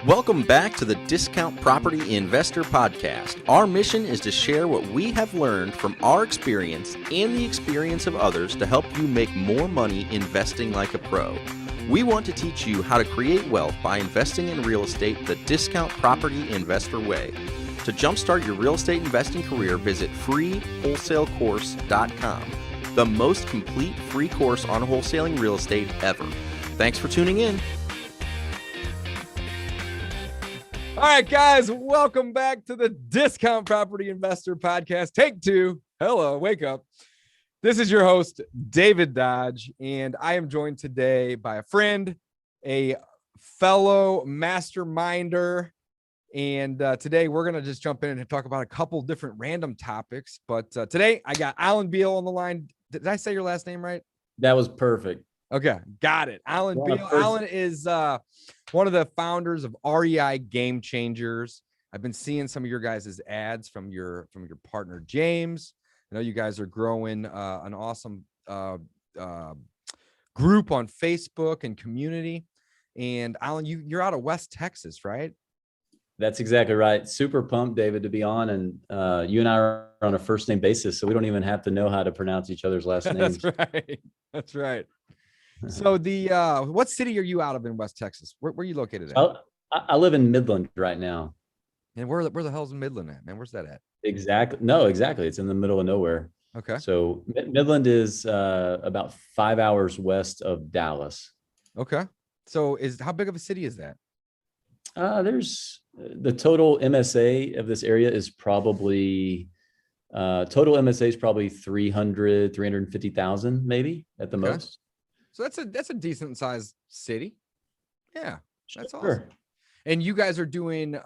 Welcome back to the Discount Property Investor Podcast. Our mission is to share what we have learned from our experience and the experience of others to help you make more money investing like a pro. We want to teach you how to create wealth by investing in real estate the Discount Property Investor way. To jumpstart your real estate investing career, visit freewholesalecourse.com, the most complete free course on wholesaling real estate ever. Thanks for tuning in. All right, guys, welcome back to the Discount Property Investor Podcast. Take two. Hello, wake up. This is your host, David Dodge, and I am joined today by a friend, a fellow masterminder, and today we're going to just jump in and talk about a couple different random topics. But today I got Alan Biel on the line. Did I say your last name right? That was perfect. Okay, got it. Alan Biel. Alan is one of the founders of REI Game Changers. I've been seeing some of your guys' ads from your partner James. I know you guys are growing an awesome group on Facebook and community. And Alan, you're out of West Texas, right? That's exactly right. Super pumped, David, to be on. And you and I are on a first name basis, so we don't even have to know how to pronounce each other's last names. That's right. That's right. So what city are you out of in West Texas? Where are you located at? I live in Midland right now. And where the hell's Midland at, man? Where's that at? Exactly. No, exactly. It's in the middle of nowhere. Okay. So Midland is about 5 hours west of Dallas. Okay. So how big of a city is that? There's the total MSA of this area is probably total MSA is probably 350,000 maybe at the most. So that's a decent sized city. Yeah, that's Sure. awesome. And you guys are doing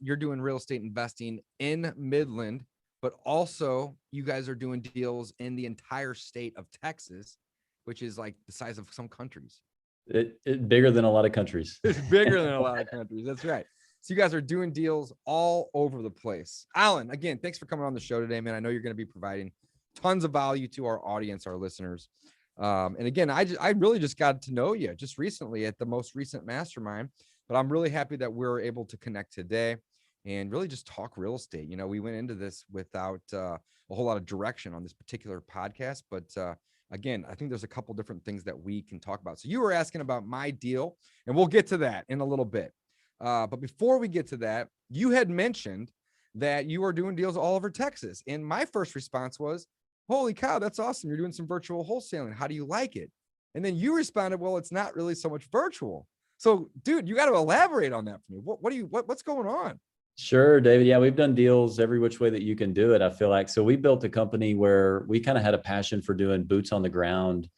you're doing real estate investing in Midland, but also you guys are doing deals in the entire state of Texas, which is like the size of some countries. It bigger than a lot of countries. It's bigger than a lot of countries. That's right. So you guys are doing deals all over the place. Alan, again, thanks for coming on the show today, man. I know you're going to be providing tons of value to our audience, our listeners. And again, I really just got to know you just recently at the most recent mastermind, but I'm really happy that we're able to connect today and really just talk real estate. You know, we went into this without a whole lot of direction on this particular podcast, but again, I think there's a couple different things that we can talk about. So you were asking about my deal, and we'll get to that in a little bit. But before we get to that, you had mentioned that you are doing deals all over Texas. And my first response was, holy cow, that's awesome. You're doing some virtual wholesaling. How do you like it? And then you responded, well, it's not really so much virtual. So dude, you got to elaborate on that for me. What's going on? Sure, David. Yeah, we've done deals every which way that you can do it. I feel like, so we built a company where we kind of had a passion for doing boots on the ground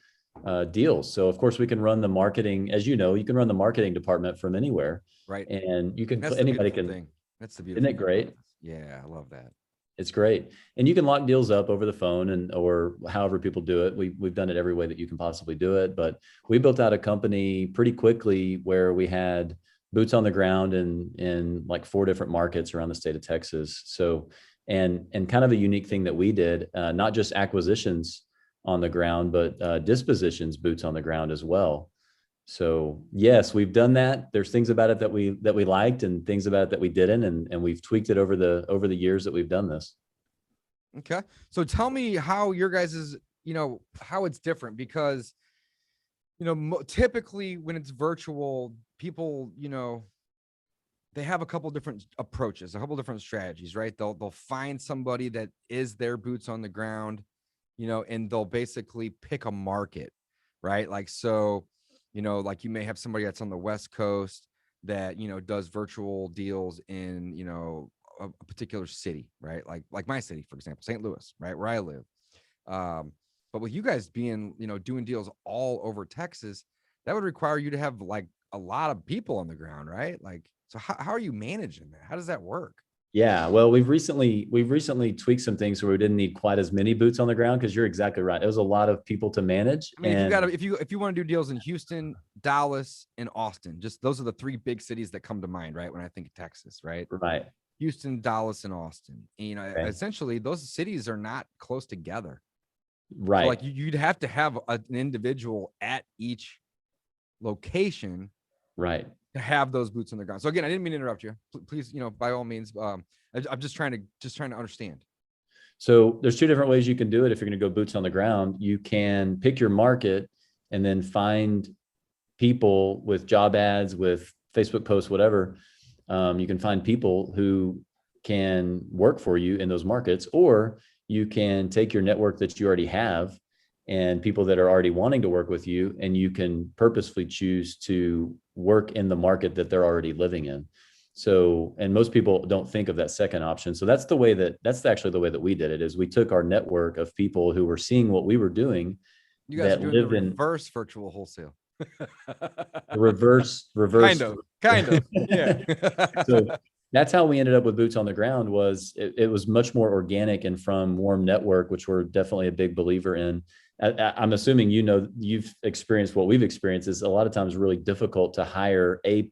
deals. So of course we can run the marketing, as you know, you can run the marketing department from anywhere. Right. And you can, anybody can. Thing. That's the beautiful thing. Isn't it great? Yeah, I love that. It's great. And you can lock deals up over the phone or however people do it. We've done it every way that you can possibly do it. But we built out a company pretty quickly where we had boots on the ground in like 4 different markets around the state of Texas. So, and kind of a unique thing that we did, not just acquisitions on the ground, but dispositions boots on the ground as well. So yes, we've done that. There's things about it that we liked and things about it that we didn't, and we've tweaked it over the years that we've done this. Okay. So tell me how your guys is, how it's different, because, typically when it's virtual, people, they have a couple different approaches, a couple different strategies, right? They'll find somebody that is their boots on the ground, and they'll basically pick a market, right? Like, so, like you may have somebody that's on the West Coast that, does virtual deals in, a particular city, right? Like my city, for example, St. Louis, right? Where I live. But with you guys being, doing deals all over Texas, that would require you to have like a lot of people on the ground, right? Like, so how are you managing that? How does that work? Yeah, well, we've recently tweaked some things where we didn't need quite as many boots on the ground, because you're exactly right. It was a lot of people to manage. I mean, if you want to do deals in Houston, Dallas, and Austin, just those are the 3 big cities that come to mind, right? When I think of Texas, right? Right. Houston, Dallas, and Austin. And, essentially those cities are not close together. Right. So like you'd have to have an individual at each location Right. to have those boots on the ground. So again, I didn't mean to interrupt you. Please, by all means, I'm just trying to understand. So there's two different ways you can do it. If you're going to go boots on the ground, you can pick your market and then find people with job ads, with Facebook posts, whatever. You can find people who can work for you in those markets, or you can take your network that you already have and people that are already wanting to work with you, and you can purposefully choose to work in the market that they're already living in. So, and most people don't think of that second option. So that's actually the way that we did it, is we took our network of people who were seeing what we were doing. You guys are doing the reverse virtual wholesale. The reverse. Kind of. Yeah. So that's how we ended up with boots on the ground. Was it was much more organic and from warm network, which we're definitely a big believer in. I'm assuming you've experienced what we've experienced. Is a lot of times really difficult to hire A+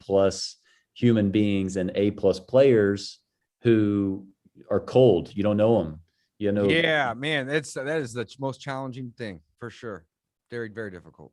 human beings and A+ players who are cold. You don't know them. Yeah, man, that is the most challenging thing for sure. Very, very difficult.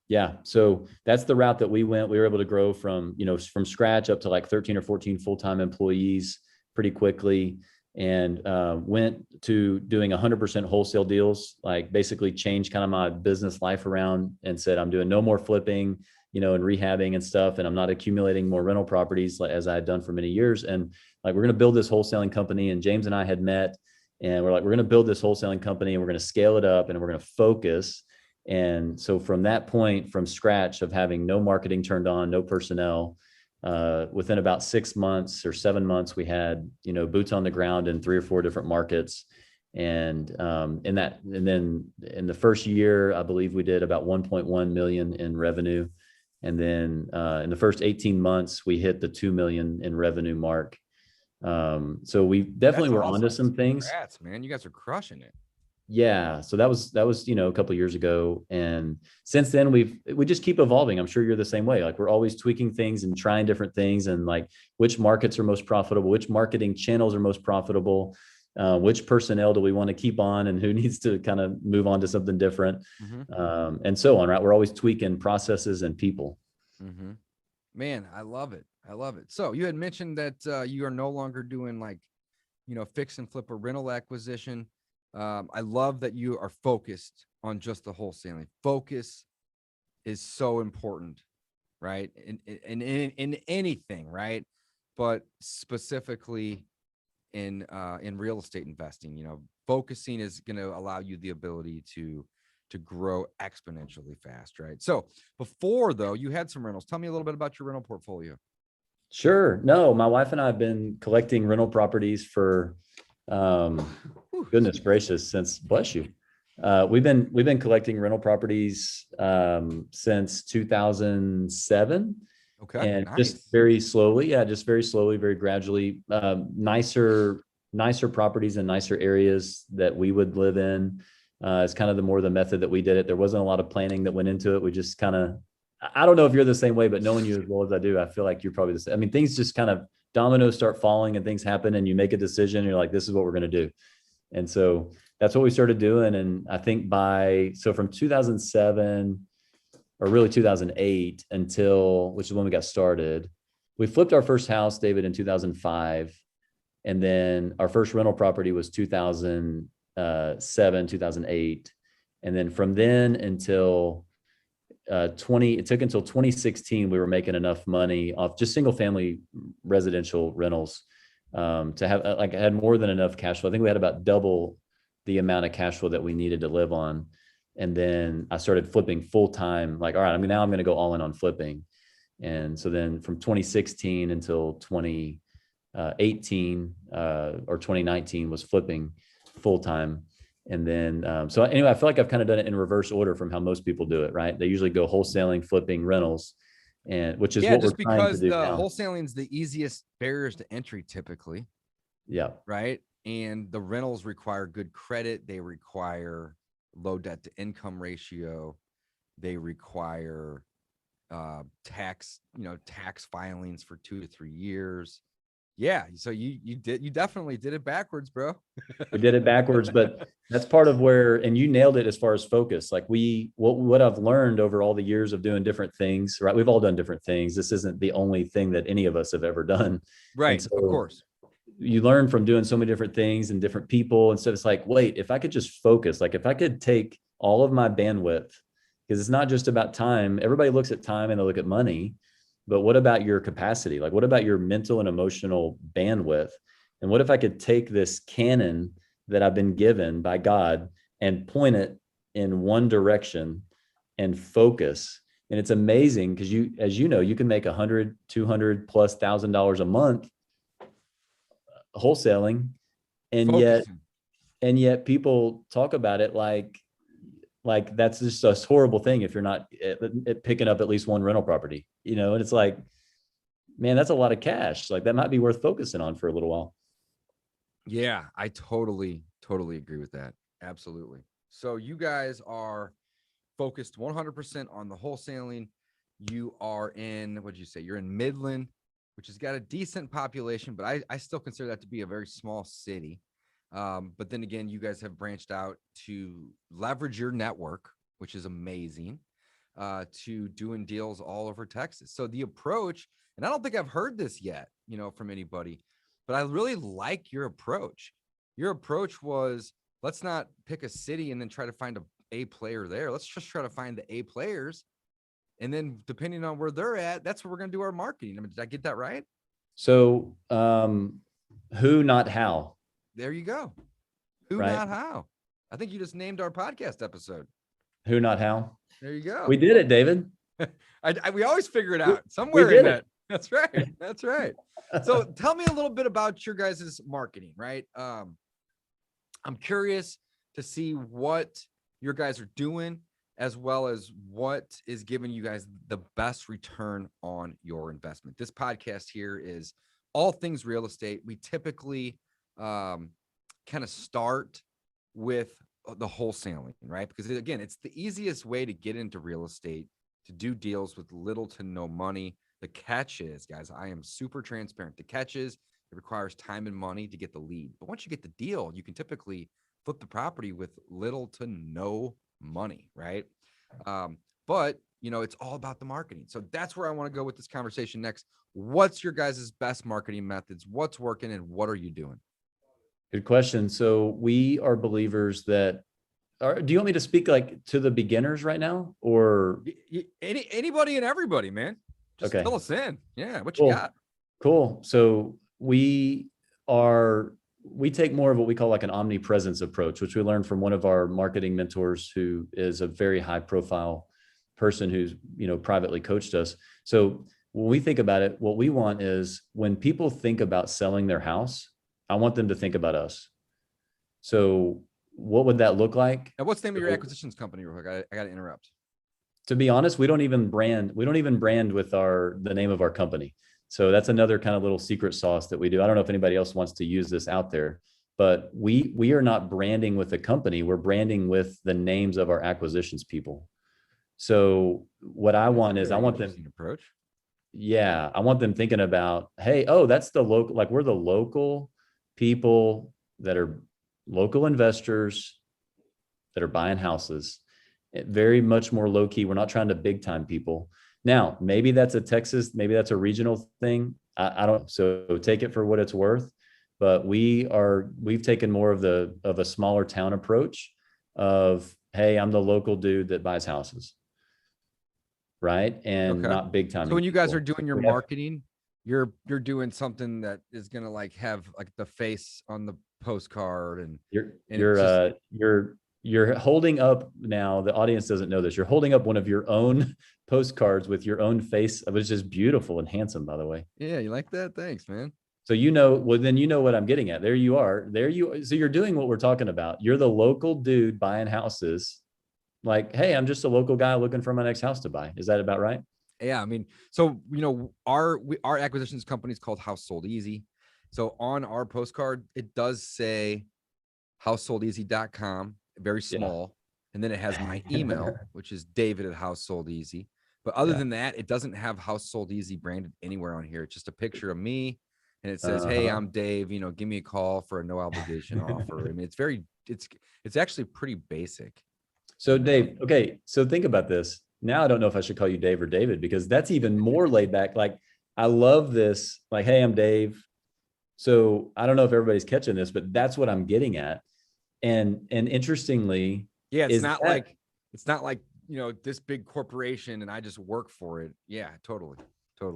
Yeah. So that's the route that we went. We were able to grow from scratch up to like 13 or 14 full-time employees pretty quickly, and went to doing 100% wholesale deals, like basically changed kind of my business life around and said, I'm doing no more flipping, and rehabbing and stuff. And I'm not accumulating more rental properties as I had done for many years. And like, we're going to build this wholesaling company. And James and I had met, and we're like, we're going to build this wholesaling company and we're going to scale it up and we're going to focus. And so from that point, from scratch of having no marketing turned on, no personnel, within about 6 months or 7 months, we had, boots on the ground in 3 or 4 different markets. And then in the first year, I believe we did about 1.1 million in revenue. And then in the first 18 months, we hit the 2 million in revenue mark. So we definitely were onto some things. Congrats, man. You guys are crushing it. Yeah. So that was, a couple of years ago. And since then we just keep evolving. I'm sure you're the same way. Like, we're always tweaking things and trying different things, and like which markets are most profitable, which marketing channels are most profitable, which personnel do we want to keep on, and who needs to kind of move on to something different. And so on, right? We're always tweaking processes and people. Man, I love it. So you had mentioned that you are no longer doing like, fix and flip or rental acquisition. I love that you are focused on just the wholesaling. Focus is so important, right? In anything, right? But specifically in real estate investing, focusing is going to allow you the ability to grow exponentially fast, right? So before, though, you had some rentals. Tell me a little bit about your rental portfolio. Sure. No, my wife and I have been collecting rental properties for goodness gracious, bless you. We've been collecting rental properties since 2007. Okay. And nice. just very slowly, very gradually, nicer properties in nicer areas that we would live in. It's kind of the method that we did it. There wasn't a lot of planning that went into it. We just kind of, I don't know if you're the same way, but knowing you as well as I do, I feel like you're probably the same. I mean, things just kind of dominoes start falling and things happen, and you make a decision. And you're like, this is what we're going to do. And so that's what we started doing. And I think from 2007 or really 2008 which is when we got started, we flipped our first house, David, in 2005. And then our first rental property was 2007, 2008. And then from then until it took until 2016, we were making enough money off just single family residential rentals to have, I had more than enough cash flow. I think we had about double the amount of cash flow that we needed to live on. And then I started flipping full time, like, all right, now I'm going to go all in on flipping. And so then from 2016 until 2018 or 2019 was flipping full time. And then, so anyway, I feel like I've kind of done it in reverse order from how most people do it, right? They usually go wholesaling, flipping, rentals, and which is what we're trying to do now. Wholesaling is the easiest barriers to entry typically. Yeah. Right. And the rentals require good credit. They require low debt to income ratio. They require tax filings for 2 to 3 years. Yeah. So you definitely did it backwards, bro. We did it backwards, but that's part of where, and you nailed it as far as focus. Like what I've learned over all the years of doing different things, right? We've all done different things. This isn't the only thing that any of us have ever done. Right. And so Of course. you learn from doing so many different things and different people. And so it's like, wait, if I could just focus, like if I could take all of my bandwidth, because it's not just about time. Everybody looks at time and they look at money, but what about your capacity? Like, what about your mental and emotional bandwidth? And what if I could take this cannon that I've been given by God and point it in one direction and focus? And it's amazing because as you know, you can make $100, $200 plus $1,000 a month wholesaling, and Focusing. yet people talk about it like that's just a horrible thing if you're not picking up at least one rental property, and it's like, man, that's a lot of cash. Like that might be worth focusing on for a little while. Yeah, I totally agree with that. Absolutely. So you guys are focused 100% on the wholesaling. You are in, what'd you say? You're in Midland, which has got a decent population, but I still consider that to be a very small city. But then again, you guys have branched out to leverage your network, which is amazing, to doing deals all over Texas. So the approach, and I don't think I've heard this yet, from anybody, but I really like your approach. Your approach was, let's not pick a city and then try to find a player there. Let's just try to find the A players. And then depending on where they're at, that's where we're going to do our marketing. I mean, did I get that right? So who, not how. There you go. Who, right? Not how. I think you just named our podcast episode. Who, not how. There you go. We did it, David. We always figure it out somewhere in that. That's right. That's right. So tell me a little bit about your guys' marketing, right? I'm curious to see what your guys are doing, as well as what is giving you guys the best return on your investment. This podcast here is all things real estate. We typically kind of start with the wholesaling, right? Because again, it's the easiest way to get into real estate, to do deals with little to no money. The catch is, guys, I am super transparent. The catch is it requires time and money to get the lead. But once you get the deal, you can typically flip the property with little to no money, right? But it's all about the marketing. So that's where I want to go with this conversation next. What's your guys' best marketing methods? What's working and what are you doing? Good question. So we are believers that do you want me to speak like to the beginners right now, or anybody and everybody, man? Just okay. Fill us in. Yeah. What Cool. you got? Cool. So we take more of what we call like an omnipresence approach, which we learned from one of our marketing mentors, who is a very high profile person who's, privately coached us. So when we think about it, what we want is when people think about selling their house, I want them to think about us. So what would that look like? And what's the name of your acquisitions company real quick? I got to interrupt. To be honest, we don't even brand with the name of our company. So that's another kind of little secret sauce that we do. I don't know if anybody else wants to use this out there, but we are not branding with the company. We're branding with the names of our acquisitions people. So what I want is I want them approach. Yeah. I want them thinking about, hey, that's the local, like we're the local people that are local investors that are buying houses. Very much more low key. We're not trying to big time people. Now, maybe that's a Texas, maybe that's a regional thing. I don't, so take it for what it's worth, but we've taken more of a smaller town approach of, hey, I'm the local dude that buys houses. Right. And not big time. So when you guys are doing your marketing, you're doing something that is going to like have like the face on the postcard, and you're holding up, now the audience doesn't know this, you're holding up one of your own postcards with your own face. It was just beautiful and handsome, by the way. Yeah, you like that? Thanks, man. So then you know what I'm getting at. There you are. So you're doing what we're talking about. You're the local dude buying houses. Like, hey, I'm just a local guy looking for my next house to buy. Is that about right? Yeah, I mean, so our acquisitions company is called House Sold Easy. So on our postcard, it does say housesoldeasy.com, very small. And then it has my email, which is David at House Sold Easy. But other than that, it doesn't have House Sold Easy branded anywhere on here. It's just a picture of me and it says, "Hey, I'm Dave, give me a call for a no obligation offer." I mean, it's actually pretty basic. So Dave, okay. So think about this. Now I don't know if I should call you Dave or David, because that's even more laid back. Like, I love this. Like, hey, I'm Dave. So I don't know if everybody's catching this, but that's what I'm getting at. And interestingly, yeah, it's not like this big corporation and I just work for it. Yeah, totally.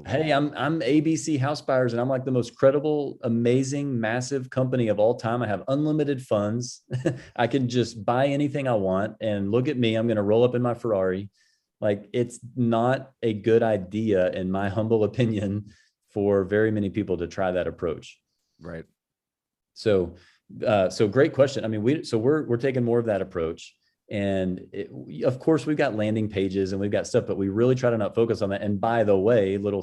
Hey, I'm ABC House Buyers, and I'm like the most credible, amazing, massive company of all time. I have unlimited funds. I can just buy anything I want, and look at me. I'm going to roll up in my Ferrari. Like, it's not a good idea, in my humble opinion, for very many people to try that approach. Right. So great question. I mean, we're taking more of that approach. And of course, we've got landing pages and we've got stuff, but we really try to not focus on that. And by the way, little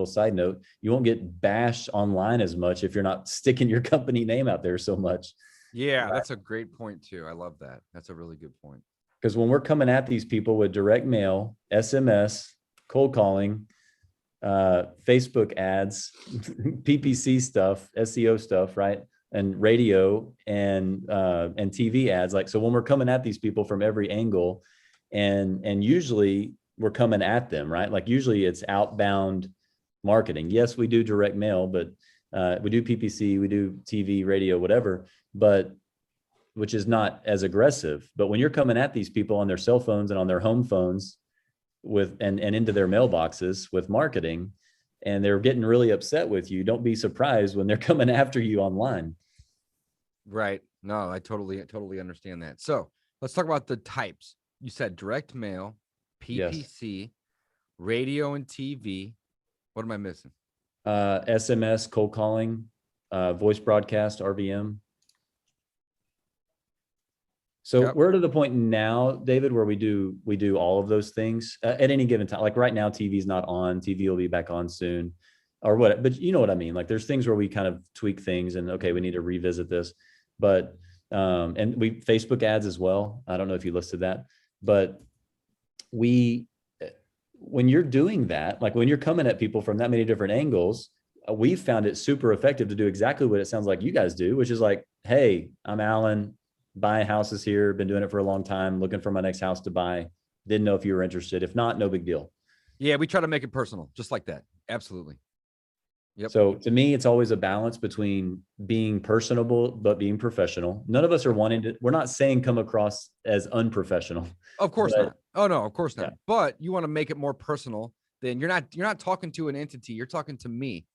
side note, you won't get bashed online as much if you're not sticking your company name out there so much. Yeah, that's a great point too. I love that. That's a really good point. Because when we're coming at these people with direct mail, SMS, cold calling, Facebook ads, PPC stuff, SEO stuff, right? And radio and TV ads. Like, so when we're coming at these people from every angle, and usually we're coming at them, right? Like, usually it's outbound marketing. Yes, we do direct mail, but we do PPC, we do TV, radio, whatever, but which is not as aggressive. But when you're coming at these people on their cell phones and on their home phones and into their mailboxes with marketing, and they're getting really upset with you, don't be surprised when they're coming after you online. Right. No, I totally understand that. So let's talk about the types. You said direct mail, PPC, yes, radio and TV. What am I missing? SMS, cold calling, voice broadcast, RVM. So yep, we're to the point now, David, where we do all of those things at any given time. Like right now, TV's not on. TV will be back on soon, or what? But you know what I mean. Like, there's things where we kind of tweak things, and okay, we need to revisit this. But and we Facebook ads as well. I don't know if you listed that, but when you're doing that, like when you're coming at people from that many different angles, we found it super effective to do exactly what it sounds like you guys do, which is like, hey, I'm Alan, buying houses here, been doing it for a long time, looking for my next house to buy. Didn't know if you were interested. If not, no big deal. Yeah, we try to make it personal, just like that. Absolutely. Yep. So to me, it's always a balance between being personable, but being professional. None of us are we're not saying come across as unprofessional. Of course not. Oh no, of course not. Yeah. But you want to make it more personal. Then you're not talking to an entity. You're talking to me.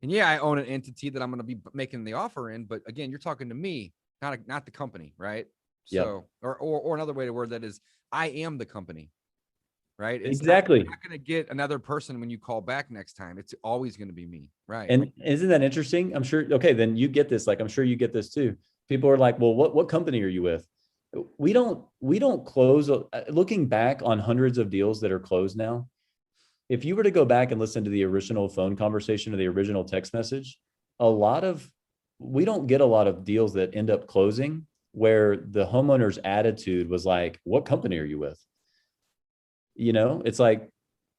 And yeah, I own an entity that I'm going to be making the offer in. But again, you're talking to me, not the company, right? So, yep, or another way to word that is, I am the company. Right. It's exactly. You're not going to get another person when you call back next time. It's always going to be me. Right. And isn't that interesting? I'm sure. Okay. Then you get this. Like, I'm sure you get this too. People are like, well, what company are you with? We don't close. Looking back on hundreds of deals that are closed now, if you were to go back and listen to the original phone conversation or the original text message, we don't get a lot of deals that end up closing where the homeowner's attitude was like, what company are you with? You know, it's like,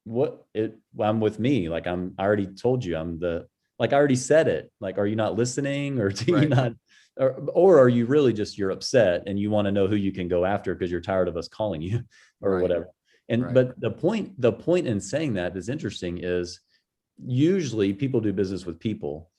I'm with me. Like, I already told you I already said it. Like, are you not listening, or do you not, or are you really just, you're upset and you want to know who you can go after because you're tired of us calling you or whatever. And, but the point in saying that is interesting is usually people do business with people.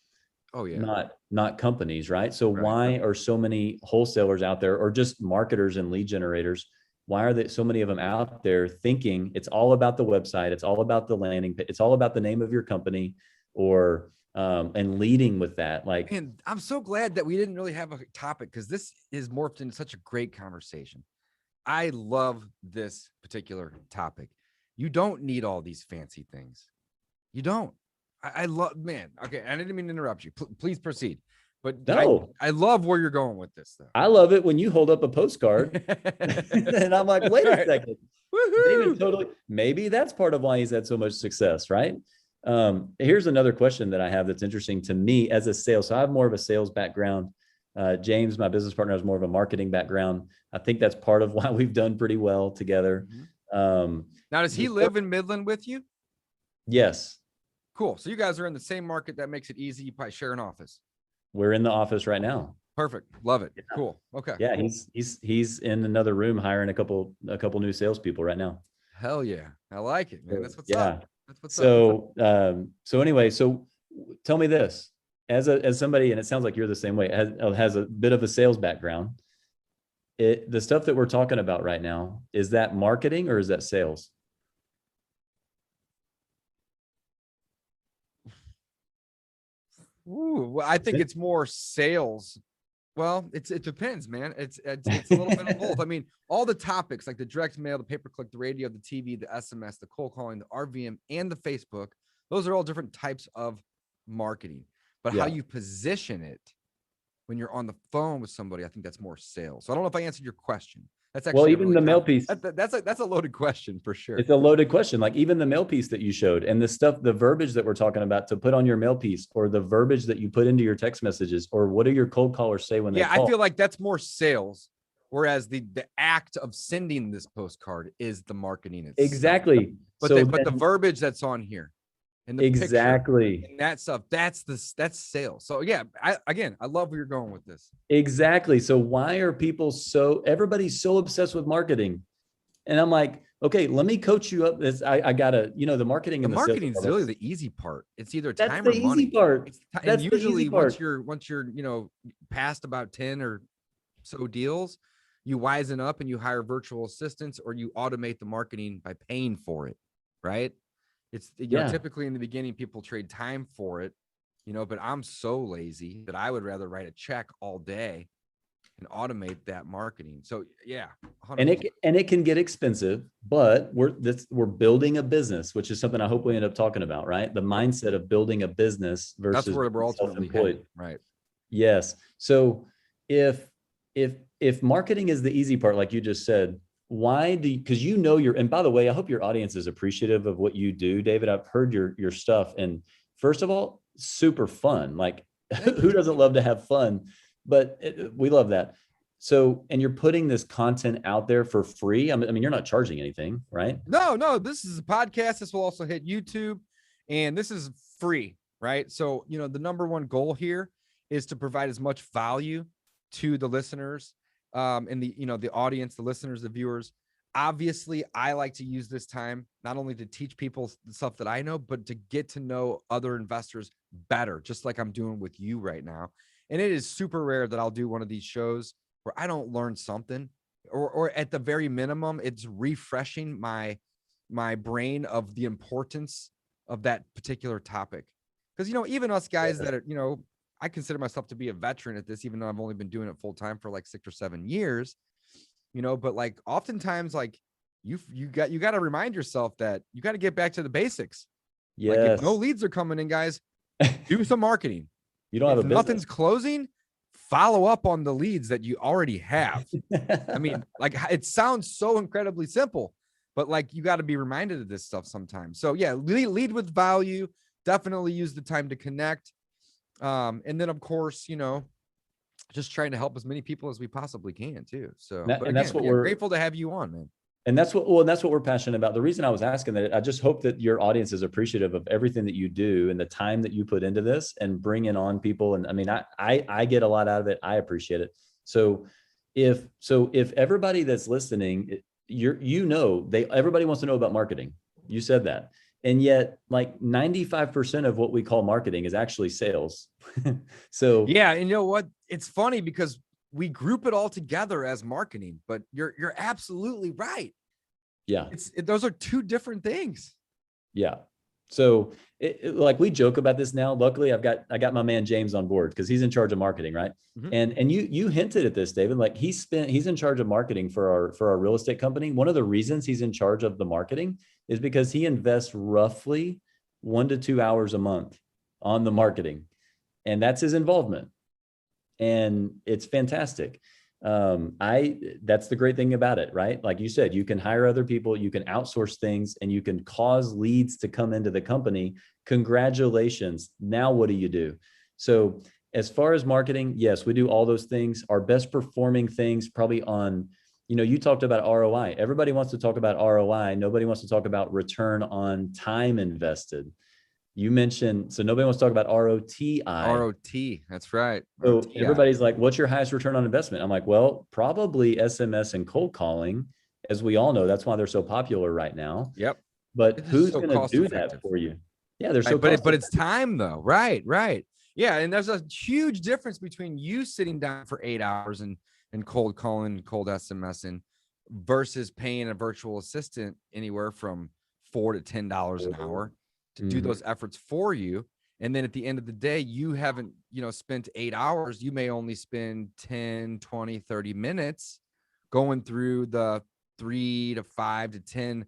Oh yeah. Not companies. Right. So why are so many wholesalers out there, or just marketers and lead generators? Why are there so many of them out there thinking it's all about the website, it's all about the landing page, it's all about the name of your company, or and leading with that? Like, and I'm so glad that we didn't really have a topic, because this is morphed into such a great conversation. I love this particular topic. You don't need all these fancy things. You don't. I love, man. Okay, I didn't mean to interrupt you. Please proceed. But no, I love where you're going with this, though. I love it when you hold up a postcard and I'm like, wait a second. David, maybe that's part of why he's had so much success, right? Here's another question that I have that's interesting to me as a sales. So I have more of a sales background. James, my business partner, has more of a marketing background. I think that's part of why we've done pretty well together. Now, does he live in Midland with you? Yes. Cool. So you guys are in the same market. That makes it easy. You probably share an office. We're in the office right now. Perfect. Love it. Cool. Okay. Yeah, cool. he's in another room hiring a couple new salespeople right now. Hell yeah. I like it, man. That's what's Yeah. up. That's what's up. So anyway, so tell me this, as somebody, and it sounds like you're the same way, has a bit of a sales background. The stuff that we're talking about right now, is that marketing or is that sales? Ooh, well, I think it's more sales. Well, it depends, man. It's a little bit of both. I mean, all the topics like the direct mail, the pay-per-click, the radio, the TV, the SMS, the cold calling, the RVM, and the Facebook, those are all different types of marketing. But how you position it when you're on the phone with somebody, I think that's more sales. So I don't know if I answered your question. That's actually well, even the mail piece. That's a loaded question for sure. It's a loaded question. Like even the mail piece that you showed and the stuff, the verbiage that we're talking about to put on your mail piece, or the verbiage that you put into your text messages, or what do your cold callers say when they call? I feel like that's more sales. Whereas the act of sending this postcard is the marketing itself. Exactly. But the verbiage that's on here and the exactly and that stuff, that's sales. So yeah, I love where you're going with this. Exactly. So why are people everybody's so obsessed with marketing? And I'm like, okay, let me coach you up. I gotta, the marketing. The marketing is really the easy part. It's either time that's or the money. Easy part. And usually once you're past about 10 or so deals, you wisen up and you hire virtual assistants, or you automate the marketing by paying for it. Right. It's, typically in the beginning, people trade time for it, but I'm so lazy that I would rather write a check all day and automate that marketing. So yeah. 100%. And it can get expensive, but we're building a business, which is something I hope we end up talking about, right? The mindset of building a business versus that's where we're ultimately headed, right? Yes. So if marketing is the easy part, like you just said, because and by the way, I hope your audience is appreciative of what you do, David. I've heard your stuff, and first of all, super fun. Like who doesn't love to have fun? But we love that. So, and you're putting this content out there for free. I mean, you're not charging anything, right? No, this is a podcast. This will also hit YouTube, and this is free, right? So, the number one goal here is to provide as much value to the listeners, and the audience, the listeners, the viewers. Obviously, I like to use this time not only to teach people the stuff that I know, but to get to know other investors better, just like I'm doing with you right now. And it is super rare that I'll do one of these shows where I don't learn something, or at the very minimum, it's refreshing my brain of the importance of that particular topic. Because, even us guys that are, I consider myself to be a veteran at this, even though I've only been doing it full time for like 6 or 7 years, but like oftentimes, like you got to remind yourself that you got to get back to the basics. Yes. Like if no leads are coming in, guys, do some marketing. You don't have a business. Nothing's closing, follow up on the leads that you already have. I mean, like it sounds so incredibly simple, but like you got to be reminded of this stuff sometimes. So yeah, lead with value. Definitely use the time to connect. And then of course, just trying to help as many people as we possibly can too. So that's what we're grateful to have you on, man. And that's what we're passionate about. The reason I was asking that, I just hope that your audience is appreciative of everything that you do and the time that you put into this and bringing on people. And I mean, I get a lot out of it. I appreciate it. So if everybody that's listening, everybody wants to know about marketing. You said that. And yet like 95% of what we call marketing is actually sales. So yeah. And you know what? It's funny because we group it all together as marketing, but you're absolutely right. Yeah. Those are two different things. Yeah. So like we joke about this now. Luckily I got my man James on board because he's in charge of marketing. Right. Mm-hmm. And you hinted at this, David, like he's in charge of marketing for our real estate company. One of the reasons he's in charge of the marketing is because he invests roughly 1 to 2 hours a month on the marketing. And that's his involvement. And it's fantastic. That's the great thing about it, right? Like you said, you can hire other people, you can outsource things, and you can cause leads to come into the company. Congratulations. Now, what do you do? So as far as marketing, yes, we do all those things. Our best performing things probably on, you talked about ROI. Everybody wants to talk about ROI. Nobody wants to talk about return on time invested. you mentioned, so nobody wants to talk about ROTI. ROT, that's right. So ROTI. everybody's like, what's your highest return on investment? I'm like, well, probably SMS and cold calling. As we all know, that's why they're so popular right now. Yep. But It's who's so going to cost do effective. that for you? Yeah, they're so Right, but it's time though. Right. Yeah. And there's a huge difference between you sitting down for 8 hours and cold calling, cold SMSing versus paying a virtual assistant anywhere from $4 to $10 an hour to do those efforts for you. And then at the end of the day, you haven't, spent 8 hours. You may only spend 10, 20, 30 minutes going through the 3 to 5 to 10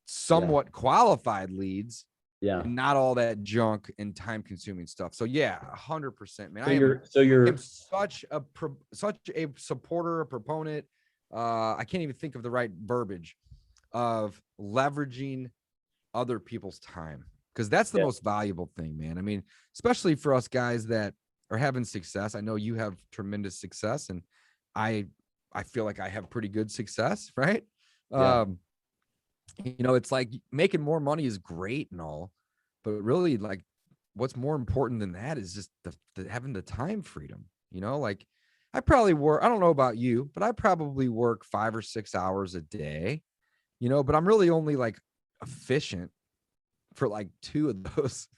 somewhat qualified leads. Yeah. And not all that junk and time consuming stuff. So yeah, 100%, man. So I'm such a supporter, a proponent. I can't even think of the right verbiage of leveraging other people's time, because that's the most valuable thing, man. I mean, especially for us guys that are having success. I know you have tremendous success, and I feel like I have pretty good success, right? Yeah. It's like making more money is great and all, but really, like, what's more important than that is just the having the time freedom. Like, I probably work, I don't know about you, but I probably work 5 or 6 hours a day, but I'm really only like efficient for like 2 of those.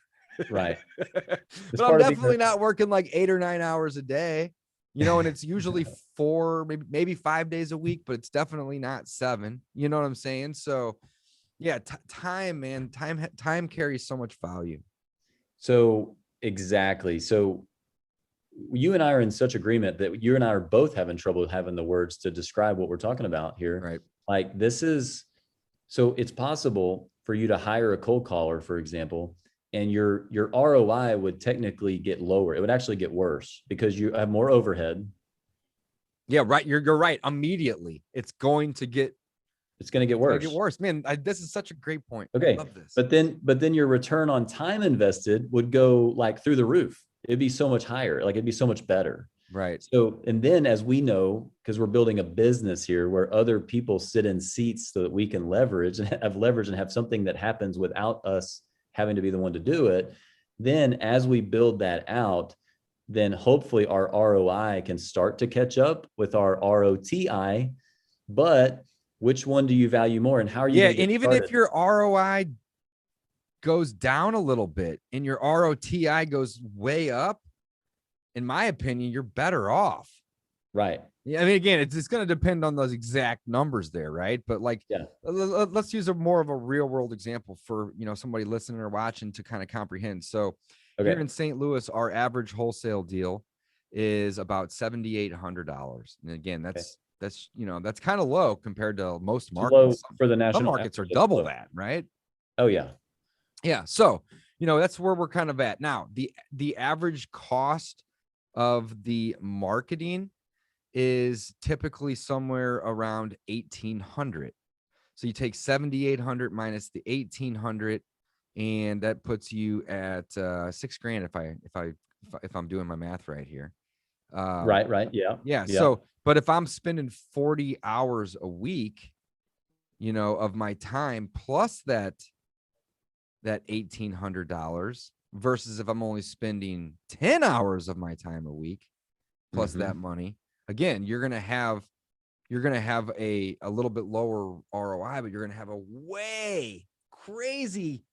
Right. But I'm definitely not working like 8 or 9 hours a day, and it's usually 4, maybe 5 days a week, but it's definitely not 7. You know what I'm saying? So yeah, time, man, time carries so much value. So exactly. So you and I are in such agreement that you and I are both having trouble having the words to describe what we're talking about here. Right. Like so it's possible for you to hire a cold caller, for example, and your ROI would technically get lower. It would actually get worse because you have more overhead. Yeah, right. You're right. Immediately, it's going to get worse. Man, this is such a great point. Okay. I love this. But then your return on time invested would go like through the roof. It'd be so much higher. Like it'd be so much better. Right. So, and then as we know, because we're building a business here where other people sit in seats so that we can leverage and have something that happens without us having to be the one to do it. Then as we build that out, then hopefully our ROI can start to catch up with our ROTI. But which one do you value more, and how are you? Yeah, and even if your ROI goes down a little bit and your ROTI goes way up, in my opinion, you're better off. Right. Yeah. I mean, again, it's going to depend on those exact numbers there, right? But like, let's use more of a real world example for, somebody listening or watching to kind of comprehend. So here in St. Louis, our average wholesale deal is about $7,800. And again, that's kind of low compared to most markets. Low for the national. Some markets are double that, right? Oh yeah. Yeah. So, that's where we're kind of at now. The average cost of the marketing is typically somewhere around 1,800. So you take 7,800 minus the 1,800, and that puts you at $6,000 if I'm doing my math right here. Right. Yeah. So, but if I'm spending 40 hours a week, of my time plus that $1,800 versus if I'm only spending 10 hours of my time a week plus that money, again, you're going to have a little bit lower ROI, but you're going to have a way crazy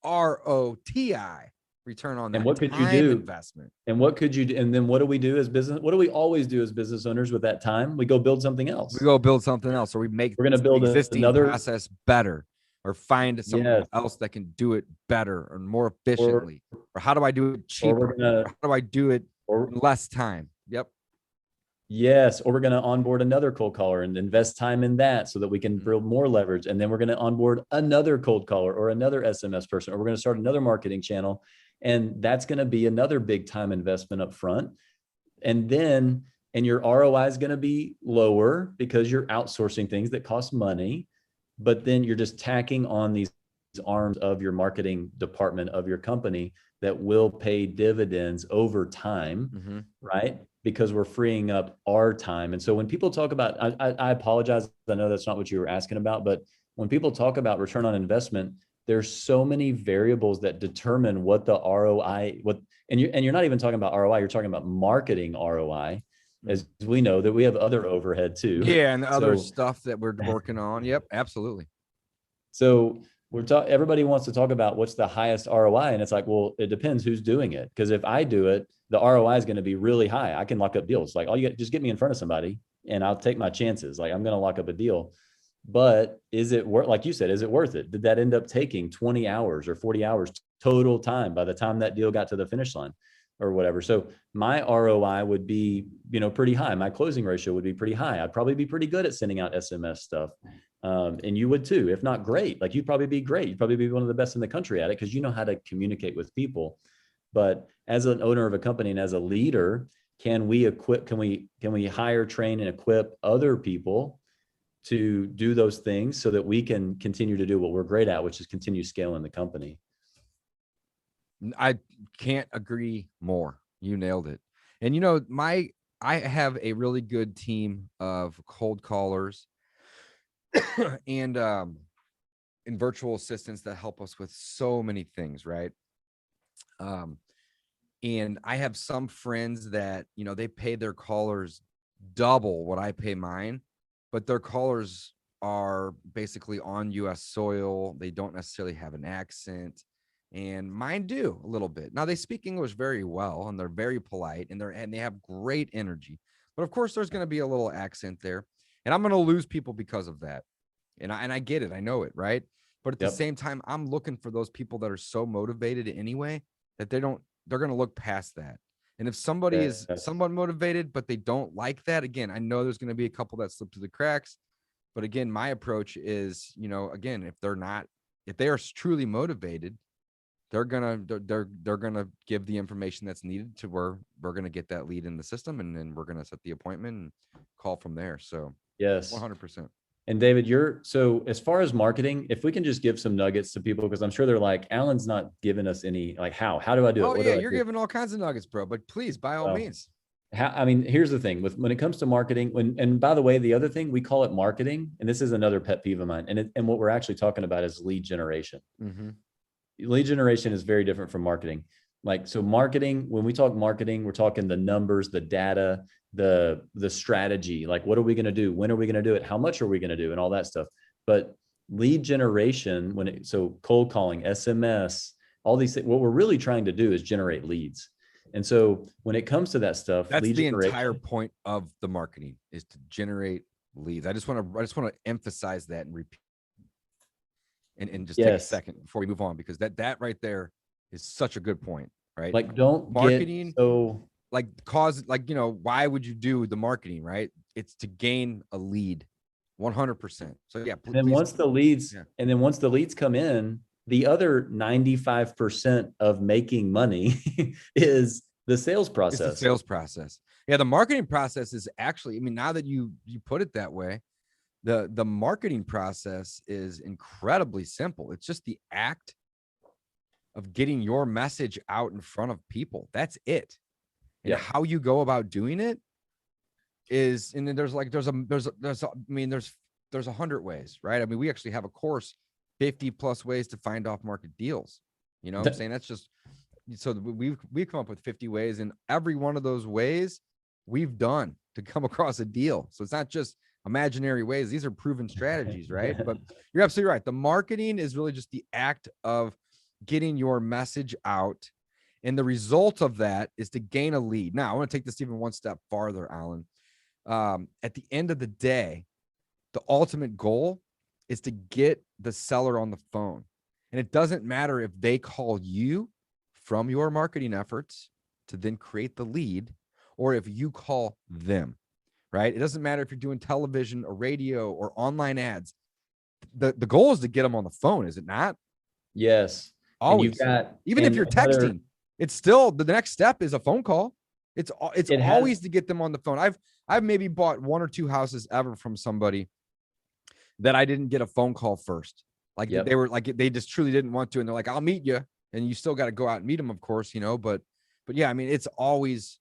ROTI, return on that. And what could you do? Investment. And what could you do? And then what do we do as business? What do we always do as business owners with that time? We go build something else. Or we're going to build existing process better, or find someone else that can do it better or more efficiently. Or how do I do it cheaper? Or how do I do it in less time? Yep. Yes. Or we're going to onboard another cold caller and invest time in that so that we can build more leverage. And then we're going to onboard another cold caller or another SMS person, or we're going to start another marketing channel. And that's going to be another big time investment up front. And your ROI is going to be lower because you're outsourcing things that cost money, but then you're just tacking on these arms of your marketing department of your company that will pay dividends over time, right? Because we're freeing up our time. And so when people talk about, I apologize, I know that's not what you were asking about, but when people talk about return on investment, there's so many variables that determine what the ROI, and you're not even talking about ROI, you're talking about marketing ROI, as we know that we have other overhead too. Yeah, and the other stuff that we're working on. Yep, absolutely. So everybody wants to talk about what's the highest ROI, and it's like, well, it depends who's doing it. Because if I do it, the ROI is going to be really high. I can lock up deals. Like, just get me in front of somebody, and I'll take my chances. Like, I'm going to lock up a deal. But is it worth? Like you said, is it worth it? Did that end up taking 20 hours or 40 hours total time by the time that deal got to the finish line, or whatever? So my ROI would be, pretty high. My closing ratio would be pretty high. I'd probably be pretty good at sending out SMS stuff. And you would too, if not great. Like, you'd probably be great. You'd probably be one of the best in the country at it, because you know how to communicate with people. But as an owner of a company and as a leader, can we hire, train, and equip other people to do those things so that we can continue to do what we're great at, which is continue scaling the company? I can't agree more. You nailed it. And I have a really good team of cold callers and virtual assistants that help us with so many things, right? And I have some friends that, they pay their callers double what I pay mine, but their callers are basically on US soil. They don't necessarily have an accent, and mine do a little bit. Now, they speak English very well, and they're very polite, and they have great energy. But of course, there's going to be a little accent there, and I'm going to lose people because of that. And I get it. I know it, right? But at the same time, I'm looking for those people that are so motivated anyway that they're going to look past that. And if somebody is somewhat motivated, but they don't like that, again, I know there's going to be a couple that slip through the cracks. But again, my approach is, again, if they are truly motivated, they're gonna give the information that's needed to where we're gonna get that lead in the system, and then we're gonna set the appointment and call from there. So yes, 100%. And David, so as far as marketing, if we can just give some nuggets to people, because I'm sure they're like, Alan's not giving us any, like, how do I do it? Oh, yeah, you're giving all kinds of nuggets, bro, but please, by all means. Here's the thing when it comes to marketing, and by the way, the other thing, we call it marketing, and this is another pet peeve of mine. And what we're actually talking about is lead generation. Mm-hmm. Lead generation is very different from marketing. So marketing, when we talk marketing, we're talking the numbers, the data, the strategy, like, what are we going to do? When are we going to do it? How much are we going to do? And all that stuff. But lead generation, so cold calling, SMS, all these things, what we're really trying to do is generate leads. And so when it comes to that stuff, that's the entire point of the marketing, is to generate leads. I just want to emphasize that and repeat and just take a second before we move on, because that right there is such a good point, right? Like, don't marketing get why would you do the marketing, right? It's to gain a lead, 100%. So yeah. And then once the leads come in, the other 95% of making money is the sales process. It's the sales process. Yeah. The marketing process is actually, now that you put it that way, the marketing process is incredibly simple. It's just the act of getting your message out in front of people. That's it. And how you go about doing it is, and then there's 100 ways, right? We actually have a course, 50 plus ways to find off market deals. You know what I'm saying? That's just, so we've come up with 50 ways, and every one of those ways we've done to come across a deal. So it's not just imaginary ways. These are proven strategies, right? But you're absolutely right. The marketing is really just the act of getting your message out. And the result of that is to gain a lead. Now, I want to take this even one step farther, Alan. At the end of the day, the ultimate goal is to get the seller on the phone. And it doesn't matter if they call you from your marketing efforts to then create the lead, or if you call them, right? It doesn't matter if you're doing television or radio or online ads. The goal is to get them on the phone, is it not? Yes. Always. Even if you're texting, it's still, the next step is a phone call. It's always to get them on the phone. I've maybe bought 1 or 2 houses ever from somebody that I didn't get a phone call first. They were like, they just truly didn't want to. And they're like, I'll meet you. And you still got to go out and meet them, of course, but yeah, it's always,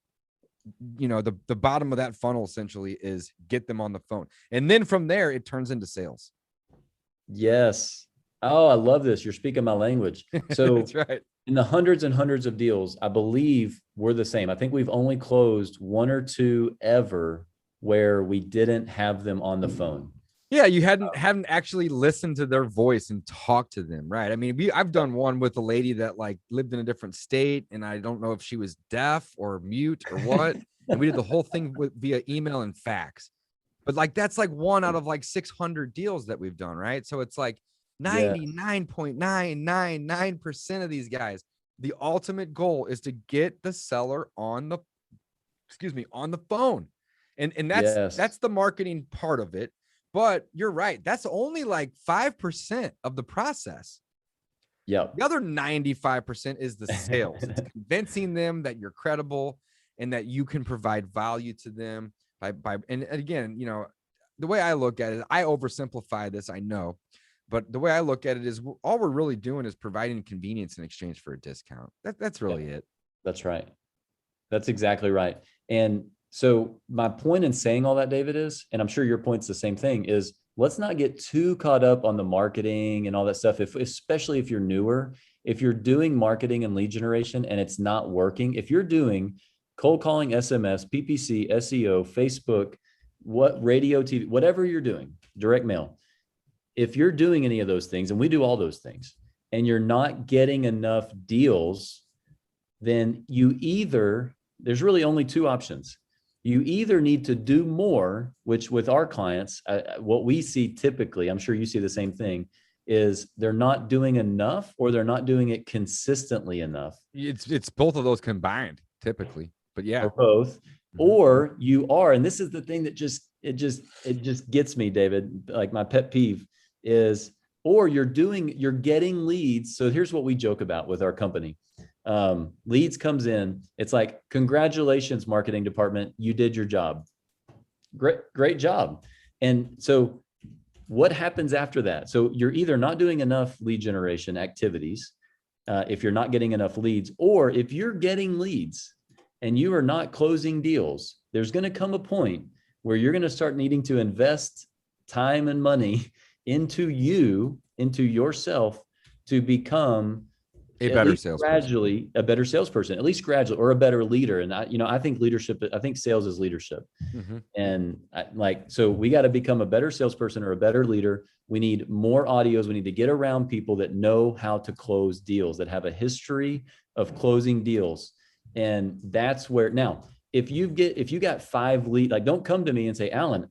the bottom of that funnel essentially is get them on the phone. And then from there, it turns into sales. Yes. Oh, I love this. You're speaking my language. So That's right. in the hundreds and hundreds of deals, I believe we're the same. I think we've only closed one or two ever where we didn't have them on the phone. Yeah, you hadn't actually listened to their voice and talked to them, right? I mean, I've done one with a lady that like lived in a different state, and I don't know if she was deaf or mute or what. And we did the whole thing via email and fax. But like that's like one out of like 600 deals that we've done, right? So it's like 99.999% of these guys. The ultimate goal is to get the seller on the phone. And that's the marketing part of it. But you're right. That's only like 5% of the process. Yeah. The other 95% is the sales. It's convincing them that you're credible and that you can provide value to them and again, you know, the way I look at it, I oversimplify this, I know, but the way I look at it is all we're really doing is providing convenience in exchange for a discount. That's really it. That's right. That's exactly right. And so my point in saying all that, David, is, and I'm sure your point's the same thing, is let's not get too caught up on the marketing and all that stuff. Especially if you're newer, if you're doing marketing and lead generation and it's not working, if you're doing cold calling, SMS, PPC, SEO, Facebook, radio, TV, whatever you're doing, direct mail, if you're doing any of those things, and we do all those things, and you're not getting enough deals, then there's really only two options. You either need to do more, which with our clients, what we see typically, I'm sure you see the same thing, is they're not doing enough or they're not doing it consistently enough. It's both of those combined typically, but yeah. Or both. Or you are, and this is the thing that just gets me, David, like my pet peeve is, or you're getting leads. So here's what we joke about with our company. Leads comes in, it's like, congratulations, marketing department, you did your job. Great job. And so what happens after that? So you're either not doing enough lead generation activities, if you're not getting enough leads, or if you're getting leads and you are not closing deals, there's going to come a point where you're going to start needing to invest time and money into yourself to become a better salesperson, at least gradually, or a better leader. And I think sales is leadership. And so we got to become a better salesperson or a better leader. We need more audios. We need to get around people that know how to close deals, that have a history of closing deals. And that's where, now, if you got 5 leads, like, don't come to me and say, Alan,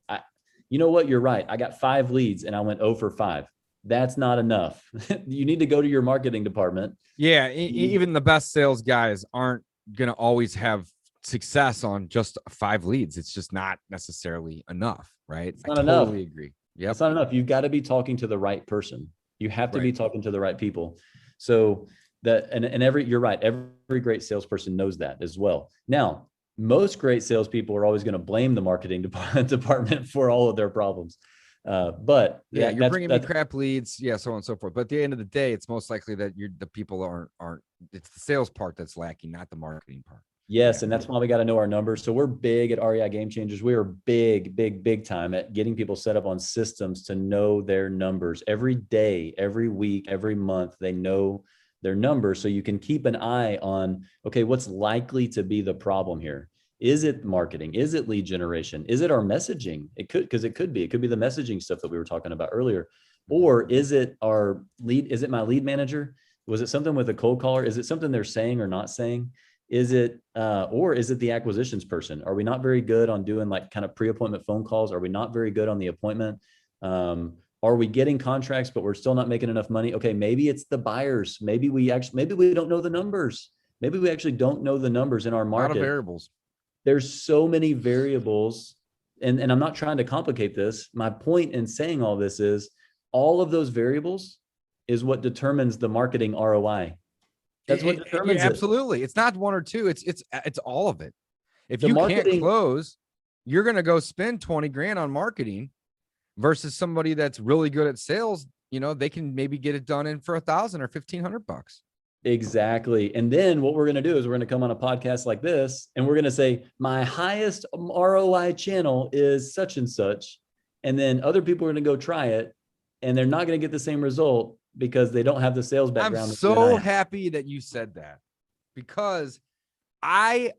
you know what? You're right. I got 5 leads and I went 0 for 5. That's not enough. You need to go to your marketing department. Yeah. Even the best sales guys aren't going to always have success on just 5 leads. It's just not necessarily enough, right? It's not enough. Totally agree. Yeah. It's not enough. You've got to be talking to the right person. You have to be talking to the right people. So you're right. Every great salesperson knows that as well. Now, most great salespeople are always going to blame the marketing department for all of their problems. But yeah, you're bringing me crap leads, yeah, so on and so forth. But at the end of the day, it's most likely that the people aren't. It's the sales part that's lacking, not the marketing part. Yes, and that's why we got to know our numbers. So we're big at REI Game Changers. We are big time at getting people set up on systems to know their numbers every day, every week, every month. They know their numbers, so you can keep an eye on, okay, what's likely to be the problem here? Is it marketing? Is it lead generation? Is it our messaging? It could be the messaging stuff that we were talking about earlier. Or is it our lead? Is it my lead manager? Was it something with a cold caller? Is it something they're saying or not saying? Is it, or is it the acquisitions person? Are we not very good on doing like kind of pre-appointment phone calls? Are we not very good on the appointment? Are we getting contracts, but we're still not making enough money? Okay, maybe it's the buyers. Maybe we don't know the numbers. Maybe we actually don't know the numbers in our market. A lot of variables. There's so many variables, and I'm not trying to complicate this. My point in saying all this is all of those variables is what determines the marketing ROI. That's what determines it. Absolutely. It's not 1 or 2. It's all of it. If you can't close, you're going to go spend 20 grand on marketing versus somebody that's really good at sales. You know, they can maybe get it done in for $1,000 or $1,500. Exactly. And then what we're going to do is we're going to come on a podcast like this and we're going to say, my highest ROI channel is such and such. And then other people are going to go try it and they're not going to get the same result, because they don't have the sales I'm background. so happy that you said that, because I'm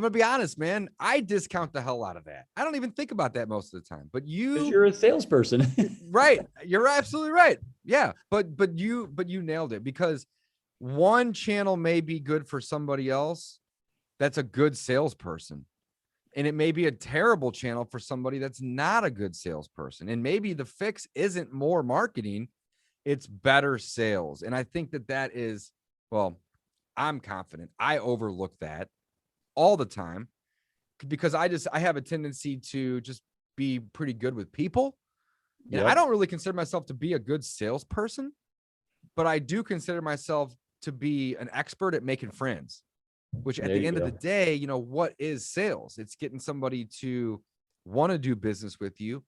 gonna be honest, man. I discount the hell out of that. I don't even think about that most of the time. But You're a salesperson. right. You're absolutely right. Yeah. But you nailed it, because one channel may be good for somebody else that's a good salesperson. And it may be a terrible channel for somebody that's not a good salesperson. And maybe the fix isn't more marketing, it's better sales. And I think that is, well, I'm confident I overlook that all the time, because I have a tendency to just be pretty good with people. And I don't really consider myself to be a good salesperson, but I do consider myself to be an expert at making friends, which at the end of the day, you know, what is sales? It's getting somebody to want to do business with you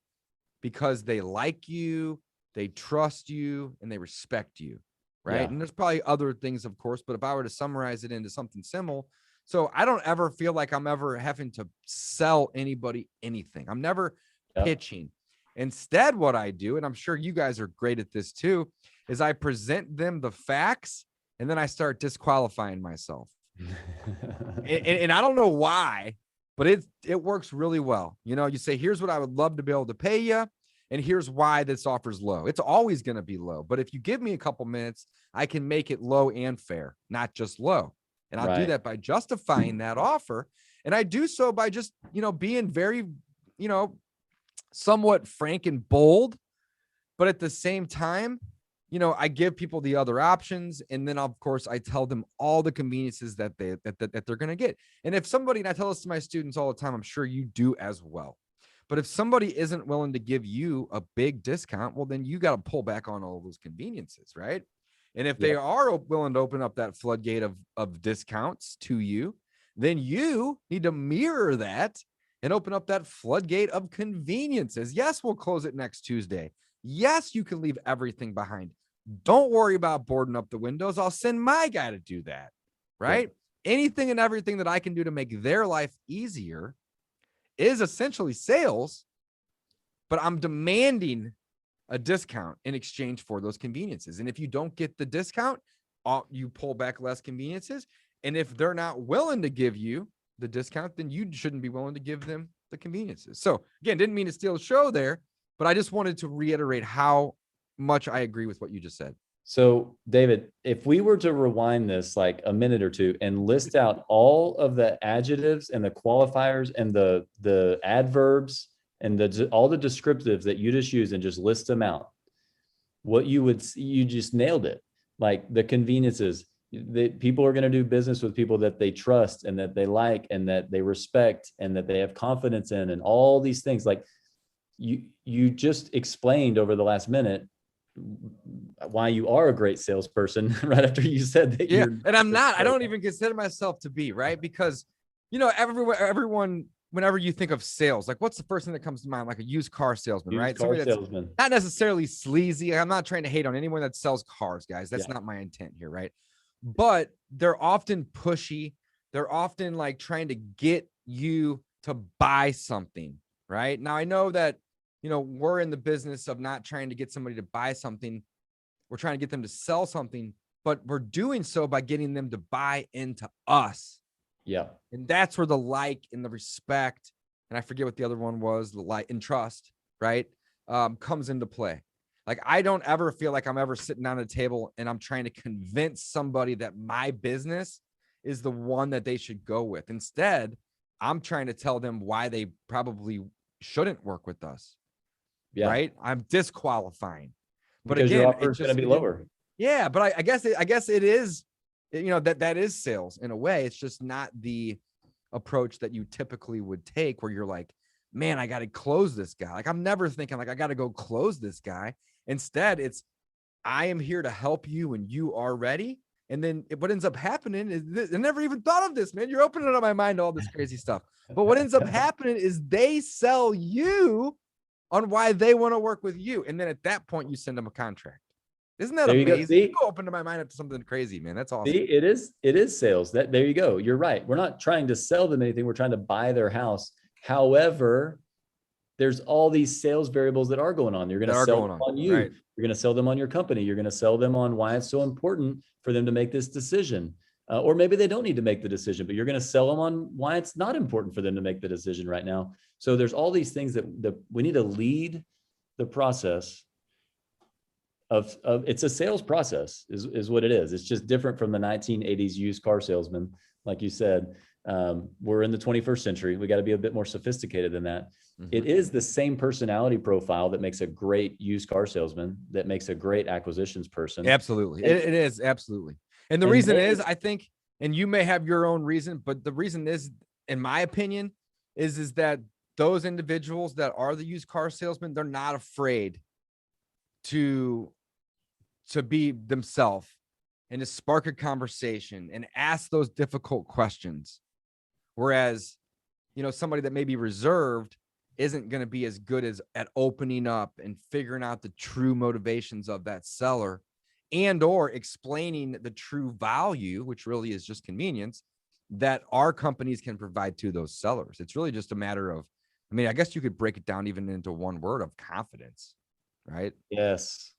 because they like you, they trust you, and they respect you. Right. Yeah. And there's probably other things, of course, but if I were to summarize it into something similar, so I don't ever feel like I'm ever having to sell anybody anything. I'm never pitching. Instead, what I do, and I'm sure you guys are great at this too, is I present them the facts and then I start disqualifying myself. and I don't know why, but it works really well. You know, you say, here's what I would love to be able to pay you, and here's why this offer's low. It's always going to be low. But if you give me a couple minutes, I can make it low and fair, not just low. And I'll do that by justifying that offer. And I do so by just, you know, being very, you know, somewhat frank and bold. But at the same time, you know, I give people the other options. And then, of course, I tell them all the conveniences that they're going to get. And if somebody, and I tell this to my students all the time, I'm sure you do as well. But if somebody isn't willing to give you a big discount, well, then you got to pull back on all those conveniences, right? And if they are willing to open up that floodgate of discounts to you, then you need to mirror that and open up that floodgate of conveniences. Yes, we'll close it next Tuesday. Yes, you can leave everything behind. Don't worry about boarding up the windows. I'll send my guy to do that, right? Yeah. Anything and everything that I can do to make their life easier is essentially sales, but I'm demanding a discount in exchange for those conveniences. And if you don't get the discount, you pull back less conveniences. And if they're not willing to give you the discount, then you shouldn't be willing to give them the conveniences. So again, didn't mean to steal the show there, but I just wanted to reiterate how much I agree with what you just said. So David, if we were to rewind this like a minute or two and list out all of the adjectives and the qualifiers and the adverbs and all the descriptives that you just used and just list them out, what you just nailed it. Like the conveniences, that people are going to do business with people that they trust and that they like and that they respect and that they have confidence in, and all these things. Like you just explained over the last minute why you are a great salesperson right after you said that. Yeah. And I'm not, I don't even consider myself to be, right? Because, you know, everyone, whenever you think of sales, like what's the first thing that comes to mind? Like a used car salesman, right? Somebody that's not necessarily sleazy. I'm not trying to hate on anyone that sells cars, guys. That's not my intent here, right? But they're often pushy. They're often like trying to get you to buy something, right? Now, I know that, you know, we're in the business of not trying to get somebody to buy something. We're trying to get them to sell something, but we're doing so by getting them to buy into us. Yeah. And that's where the like and the respect, and I forget what the other one was, the like and trust, right? Comes into play. Like, I don't ever feel like I'm ever sitting down at a table and I'm trying to convince somebody that my business is the one that they should go with. Instead, I'm trying to tell them why they probably shouldn't work with us. Yeah. Right. I'm disqualifying. But because again, your offer is going to be lower. Yeah. But I guess it is, you know, that is sales in a way. It's just not the approach that you typically would take where you're like, man, I got to close this guy. Like, I'm never thinking like I got to go close this guy. Instead, it's, I am here to help you when you are ready. And then what ends up happening is this, I never even thought of this, man. You're opening up my mind to all this crazy stuff. But what ends up happening is they sell you on why they want to work with you. And then at that point, you send them a contract. Isn't that amazing? You go open my mind up to something crazy, man. That's awesome. See, it is sales. There you go. You're right. We're not trying to sell them anything. We're trying to buy their house. However, there's all these sales variables that are going on. You're going to sell them on you. Right. You're going to sell them on your company. You're going to sell them on why it's so important for them to make this decision. Or maybe they don't need to make the decision, but you're going to sell them on why it's not important for them to make the decision right now. So there's all these things that we need to lead the process of it's a sales process is what it is. It's just different from the 1980s used car salesman. Like you said, we're in the 21st century. We got to be a bit more sophisticated than that. Mm-hmm. It is the same personality profile that makes a great used car salesman, that makes a great acquisitions person. Absolutely. It is. Absolutely. And the reason is, I think, and you may have your own reason, but the reason is, in my opinion, is that those individuals that are the used car salesmen, they're not afraid to be themselves and to spark a conversation and ask those difficult questions. Whereas, somebody that may be reserved isn't going to be as good as at opening up and figuring out the true motivations of that seller, and or explaining the true value, which really is just convenience, that our companies can provide to those sellers. It's really just a matter of, I guess you could break it down even into one word of confidence, right? Yes.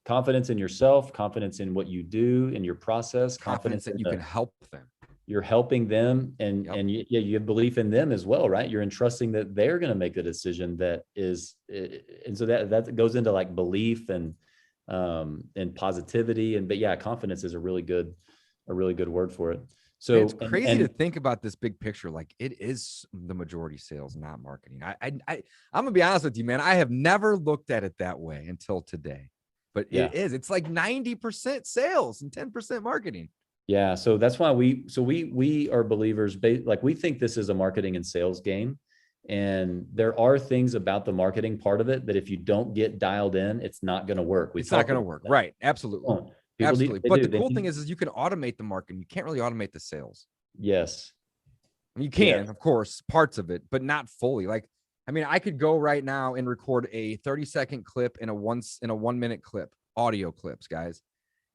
Confidence in yourself, confidence in what you do, in your process, confidence that you can help them. You're helping them, and you have belief in them as well, right? You're entrusting that they're going to make the decision that is, and so that goes into like belief and positivity, but confidence is a really good word for it. So it's crazy to think about this big picture. Like, it is the majority sales, not marketing. I'm gonna be honest with you, man. I have never looked at it that way until today, but it is. It's like 90% sales and 10% marketing. Yeah. So that's why we are believers. Like, we think this is a marketing and sales game. And there are things about the marketing part of it that if you don't get dialed in, it's not going to work. It's not going to work. Right. Absolutely. Absolutely. But the cool thing is you can automate the marketing. You can't really automate the sales. Yes. You can, of course, parts of it, but not fully. Like, I could go right now and record a 30-second clip in a 1 minute clip, audio clips, guys,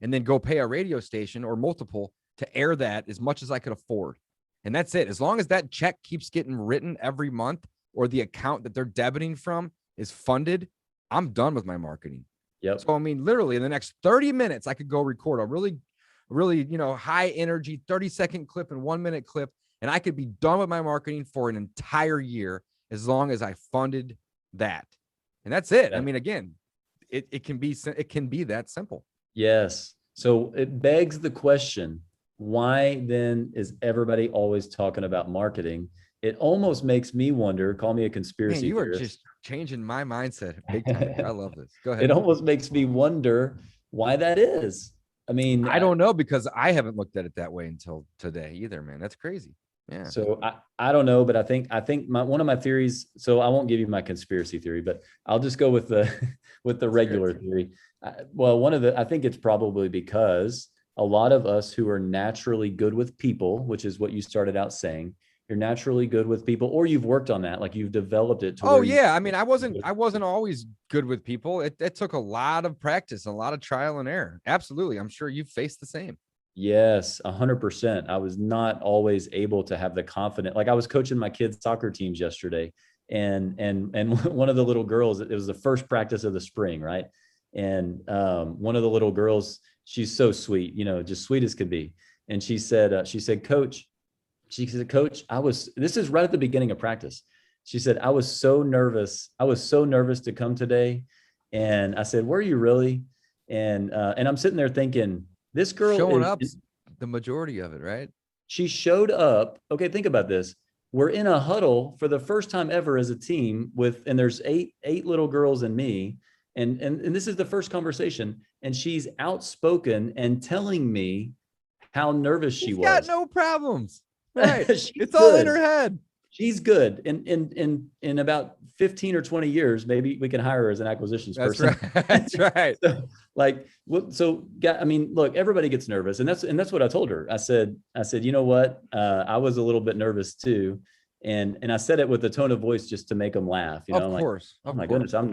and then go pay a radio station or multiple to air that as much as I could afford. And that's it. As long as that check keeps getting written every month, or the account that they're debiting from is funded, I'm done with my marketing. Yep. So, literally in the next 30 minutes, I could go record a really, high energy 30-second clip and 1 minute clip. And I could be done with my marketing for an entire year as long as I funded that. And that's it. Yeah. Again, it can be that simple. Yes. So it begs the question, why then is everybody always talking about marketing? It almost makes me wonder, call me a conspiracy theorist. You are just changing my mindset big time. I love this. Go ahead. It almost makes me wonder why that is. I don't know, because I haven't looked at it that way until today either, man. That's crazy. Yeah. So I don't know, but I think one of my theories, so I won't give you my conspiracy theory, but I'll just go with the regular theory. I think it's probably because a lot of us who are naturally good with people, which is what you started out saying, you're naturally good with people, or you've worked on that, like you've developed it. I wasn't always good with people. It took a lot of practice, a lot of trial and error. Absolutely. I'm sure you've faced the same. Yes, 100%. I was not always able to have the confidence. Like, I was coaching my kids' soccer teams yesterday, and one of the little girls, it was the first practice of the spring, right? And one of the little girls, she's so sweet, just sweet as could be. And she said, Coach, this is right at the beginning of practice. She said, I was so nervous to come today. And I said, were you really? And I'm sitting there thinking, this girl showing up the majority of it, right? She showed up. Okay, think about this. We're in a huddle for the first time ever as a team and there's eight little girls and me. And this is the first conversation. And she's outspoken and telling me how nervous she was. Got no problems. Right. It's good. All in her head. She's good. In about 15 or 20 years, maybe we can hire her as an acquisitions person. Right. That's right. Look, everybody gets nervous. And that's what I told her. I said, you know what? I was a little bit nervous too. And I said it with a tone of voice just to make them laugh. Of course. Oh my goodness, I'm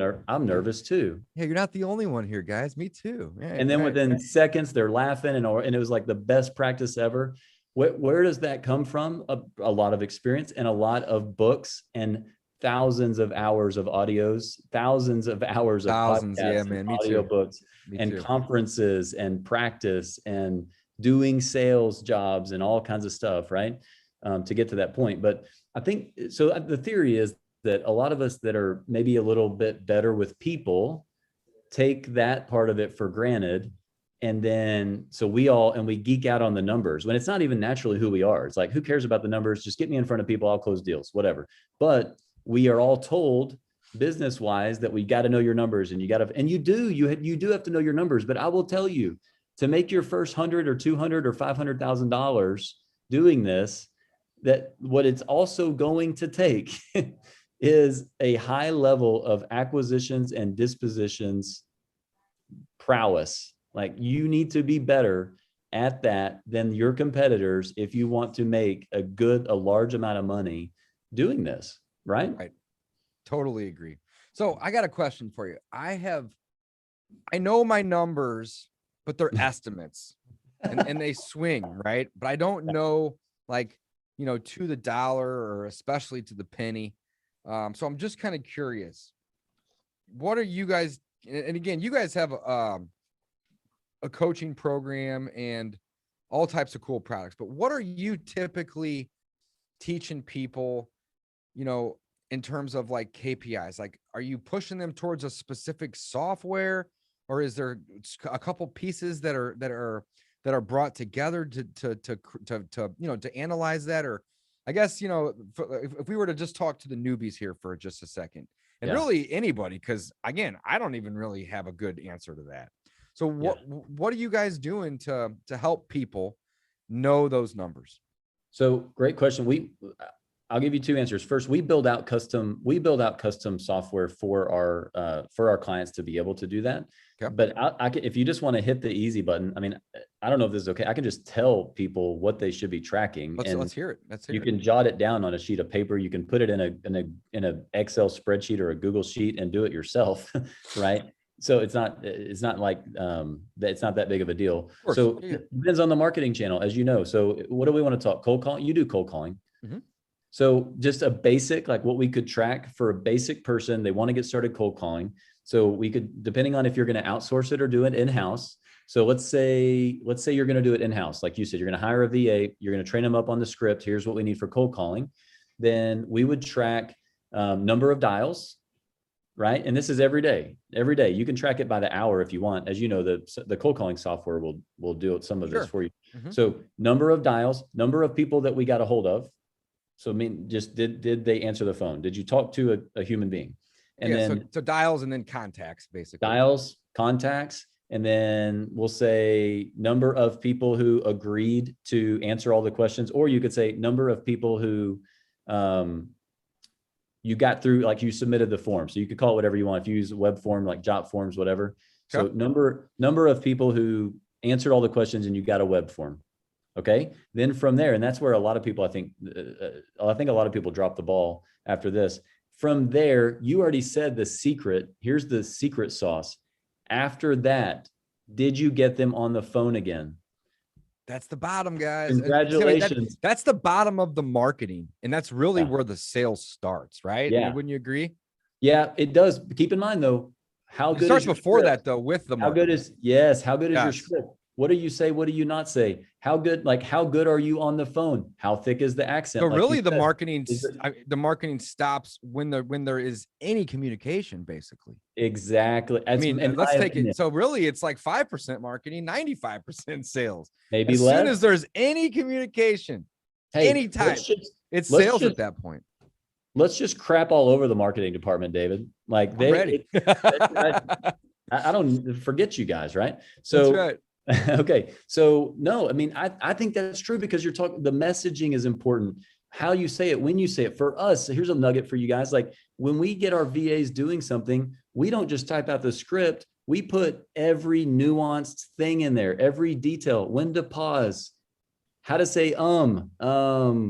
nervous too. Yeah, you're not the only one here, guys. Me too. Yeah, and then within seconds, they're laughing, and it was like the best practice ever. Where does that come from? A lot of experience and a lot of books and thousands of hours of audios, thousands of hours of Thousands, podcasts, yeah, and man, me audio too. books, Me and too. conferences and practice and doing sales jobs and all kinds of stuff, right? To get to that point. But I think, so the theory is that a lot of us that are maybe a little bit better with people take that part of it for granted. And then, so we geek out on the numbers when it's not even naturally who we are. It's like, who cares about the numbers? Just get me in front of people. I'll close deals, whatever. But we are all told business wise that we got to know your numbers, and you do have to know your numbers. But I will tell you, to make your first $100 or $200 or $500,000 doing this, that what it's also going to take is a high level of acquisitions and dispositions prowess. Like, you need to be better at that than your competitors if you want to make a large amount of money doing this, right? Right. Totally agree. So I got a question for you. I know my numbers, but they're estimates and they swing, right? But I don't know, like, to the dollar or especially to the penny. So I'm just kind of curious. What are you guys, and again, you guys have a coaching program and all types of cool products, but what are you typically teaching people, in terms of like KPIs? Like, are you pushing them towards a specific software, or is there a couple pieces that are brought together to analyze that? Or I guess, if we were to just talk to the newbies here for just a second, and really anybody, because again, I don't even really have a good answer to that. So what are you guys doing to help people know those numbers? So great question. I'll give you two answers. First, we build out custom software for our clients to be able to do that. Okay. But if you just want to hit the easy button, I mean, I don't know if this is okay. I can just tell people what they should be tracking. Let's hear it. You can jot it down on a sheet of paper. You can put it in a Excel spreadsheet or a Google sheet and do it yourself, right? So it's not like it's not that big of a deal. So it depends on the marketing channel, as you know. So what do we want to talk? Cold calling? You do cold calling. Mm-hmm. So just a basic, like what we could track for a basic person, they want to get started cold calling. So we could, depending on if you're going to outsource it or do it in-house. So let's say you're going to do it in-house. Like you said, you're going to hire a VA, you're going to train them up on the script. Here's what we need for cold calling. Then we would track number of dials, right? And this is every day. You can track it by the hour if you want. As you know, the cold calling software will do some of this for you. Mm-hmm. So number of dials, number of people that we got a hold of. So I mean, just did they answer the phone? Did you talk to a human being? And then so dials and then contacts, basically. Dials, contacts, and then we'll say number of people who agreed to answer all the questions, or you could say number of people who you got through, like you submitted the form. So you could call it whatever you want. If you use a web form, like Jot forms, whatever. So number of people who answered all the questions and you got a web form. Okay. Then from there, and that's where a lot of people, I think a lot of people drop the ball after this. From there, you already said the secret. Here's the secret sauce. After that, did you get them on the phone again? That's the bottom, guys. Congratulations. That's the bottom of the marketing. And that's really where the sales starts, right? Yeah. I mean, wouldn't you agree? Yeah, it does. Keep in mind though, how good it starts is your before script? That though, with the how marketing. good is your script? What do you say? What do you not say? How good are you on the phone? How thick is the accent? So really the marketing stops when there is any communication, basically. Exactly. I mean, let's take it. So really it's like 5% marketing, 95% sales. Maybe as less. Soon as there's any communication, any type, it's sales at that point. Let's just crap all over the marketing department, David. Like I don't forget you guys, right? So that's right. Okay. So no, I mean, I think that's true because the messaging is important. How you say it, when you say it. For us, here's a nugget for you guys. Like when we get our VAs doing something, we don't just type out the script. We put every nuanced thing in there, every detail, when to pause, how to say, wow,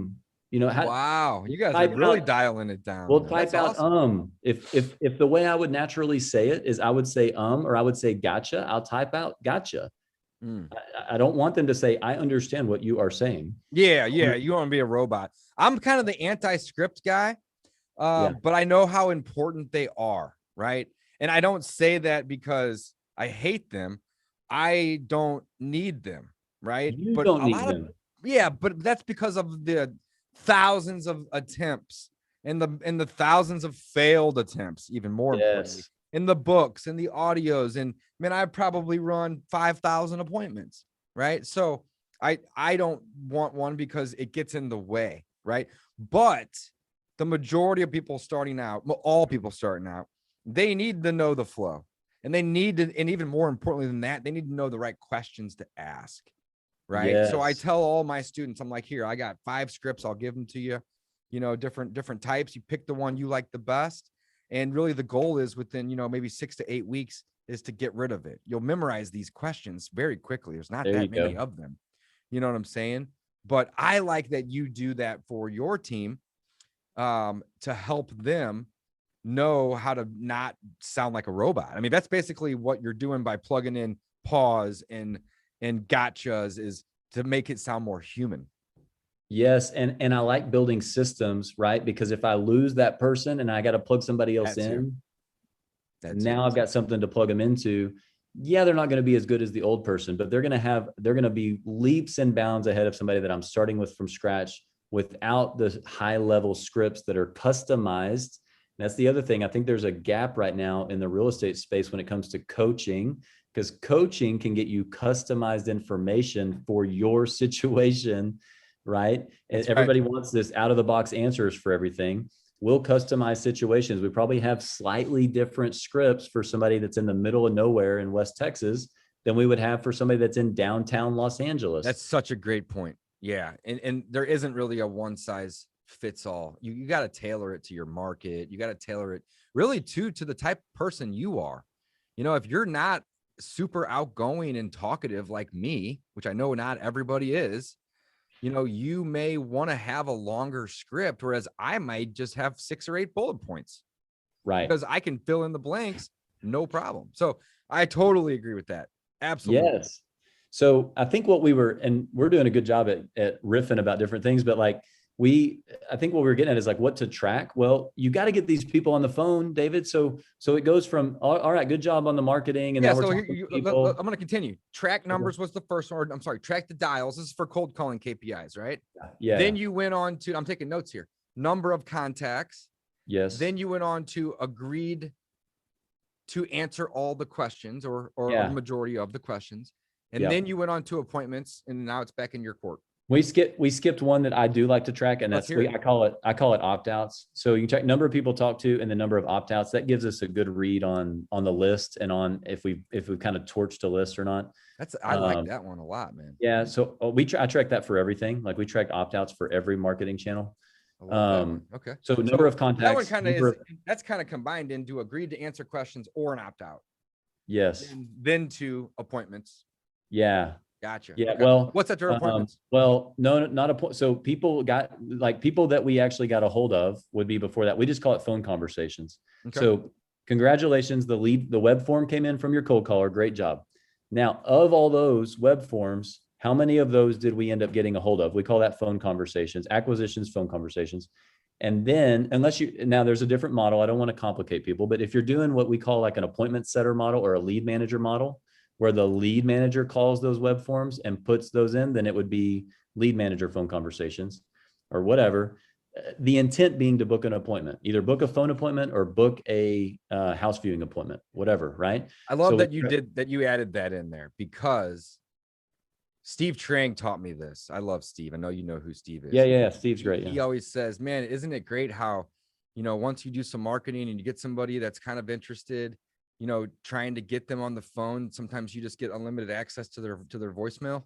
you guys are really dialing it down. We'll type out, awesome. If the way I would naturally say it is I would say, or I would say, gotcha, I'll type out, gotcha. I don't want them to say, I understand what you are saying. Yeah. You want to be a robot. I'm kind of the anti-script guy. But I know how important they are, right? And I don't say that because I hate them. I don't need them, right? You But don't a need lot them. of, yeah, but that's because of the thousands of attempts and the thousands of failed attempts, even more importantly, Yes. in the books and the audios. And man, I probably run 5,000 appointments, right? So I don't want one because it gets in the way, right? But the majority of people starting out, all people starting out, they need to know the flow, and they need to, and even more importantly than that, they need to know the right questions to ask, right? So I Yes. tell all my students, I'm like, here, I got 5 scripts, I'll give them to you, different types. You pick the one you like the best, and really the goal is within, maybe 6 to 8 weeks is to get rid of it. You'll memorize these questions very quickly. There's not There you that many go. of them. You know what I'm saying? But I like that you do that for your team, to help them know how to not sound like a robot. I mean, that's basically what you're doing by plugging in pause and gotchas, is to make it sound more human. Yes. And I like building systems, right? Because if I lose that person and I got to plug somebody else in, now I've got something to plug them into. Yeah, they're not going to be as good as the old person, but they're going to be leaps and bounds ahead of somebody that I'm starting with from scratch without the high level scripts that are customized. And that's the other thing. I think there's a gap right now in the real estate space when it comes to coaching, because coaching can get you customized information for your situation, right? And everybody wants this out of the box answers for everything. We'll customize situations. We probably have slightly different scripts for somebody that's in the middle of nowhere in West Texas than we would have for somebody that's in downtown Los Angeles. That's such a great point. Yeah. And there isn't really a one size fits all. You got to tailor it to your market. You got to tailor it really to the type of person you are. If you're not super outgoing and talkative like me, which I know not everybody is, you may want to have a longer script, whereas I might just have 6 or 8 bullet points, right? Because I can fill in the blanks, no problem. So I totally agree with that. Absolutely. Yes. So I think we're doing a good job at riffing about different things, but I think what we're getting at is what to track. Well, you got to get these people on the phone, David. So it goes from, all right, good job on the marketing. And yeah, now so we're I'm going to continue. Track numbers was the first one. I'm sorry, track the dials. This is for cold calling KPIs, right? Yeah. Then you went on to, I'm taking notes here, number of contacts. Yes. Then you went on to agreed to answer all the questions or the majority of the questions. And then you went on to appointments, and now it's back in your court. We skipped one that I do like to track, and that's I call it opt-outs. So you can check number of people talked to and the number of opt-outs. That gives us a good read on the list and on if we've kind of torched a list or not. I like that one a lot, man. Yeah. So I track that for everything. We track opt-outs for every marketing channel. I love that one. Okay. So number of contacts. That one kind of that's kind of combined into agreed to answer questions or an opt-out. Yes. And then to appointments. Yeah. Gotcha. Yeah. Okay. Well, what's after appointments? Well, no, not a point. So people people that we actually got a hold of would be before that. We just call it phone conversations. Okay. So congratulations. The web form came in from your cold caller. Great job. Now, of all those web forms, how many of those did we end up getting a hold of? We call that phone conversations, acquisitions, phone conversations. And then now there's a different model. I don't want to complicate people, but if you're doing what we call an appointment setter model or a lead manager model, where the lead manager calls those web forms and puts those in, then it would be lead manager phone conversations or whatever. The intent being to book an appointment, either book a phone appointment or book a house viewing appointment, whatever. Right. I love that you added that in there, because Steve Trang taught me this. I love Steve. I know you know who Steve is. Yeah. Steve's great. He always says, man, isn't it great how, once you do some marketing and you get somebody that's kind of interested, trying to get them on the phone, sometimes you just get unlimited access to their voicemail,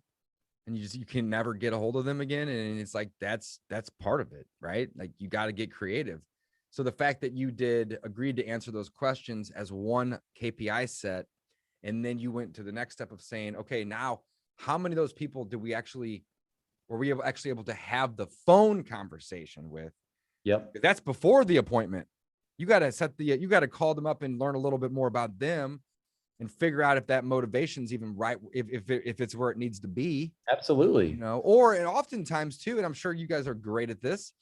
and you can never get a hold of them again. And it's that's part of it, right? You got to get creative. So the fact that you agreed to answer those questions as one KPI set, and then you went to the next step of saying, okay, now how many of those people were we actually able to have the phone conversation with? Yep. That's before the appointment. You got to call them up and learn a little bit more about them and figure out if that motivation's even right. If it's where it needs to be. Absolutely. And oftentimes too, and I'm sure you guys are great at this,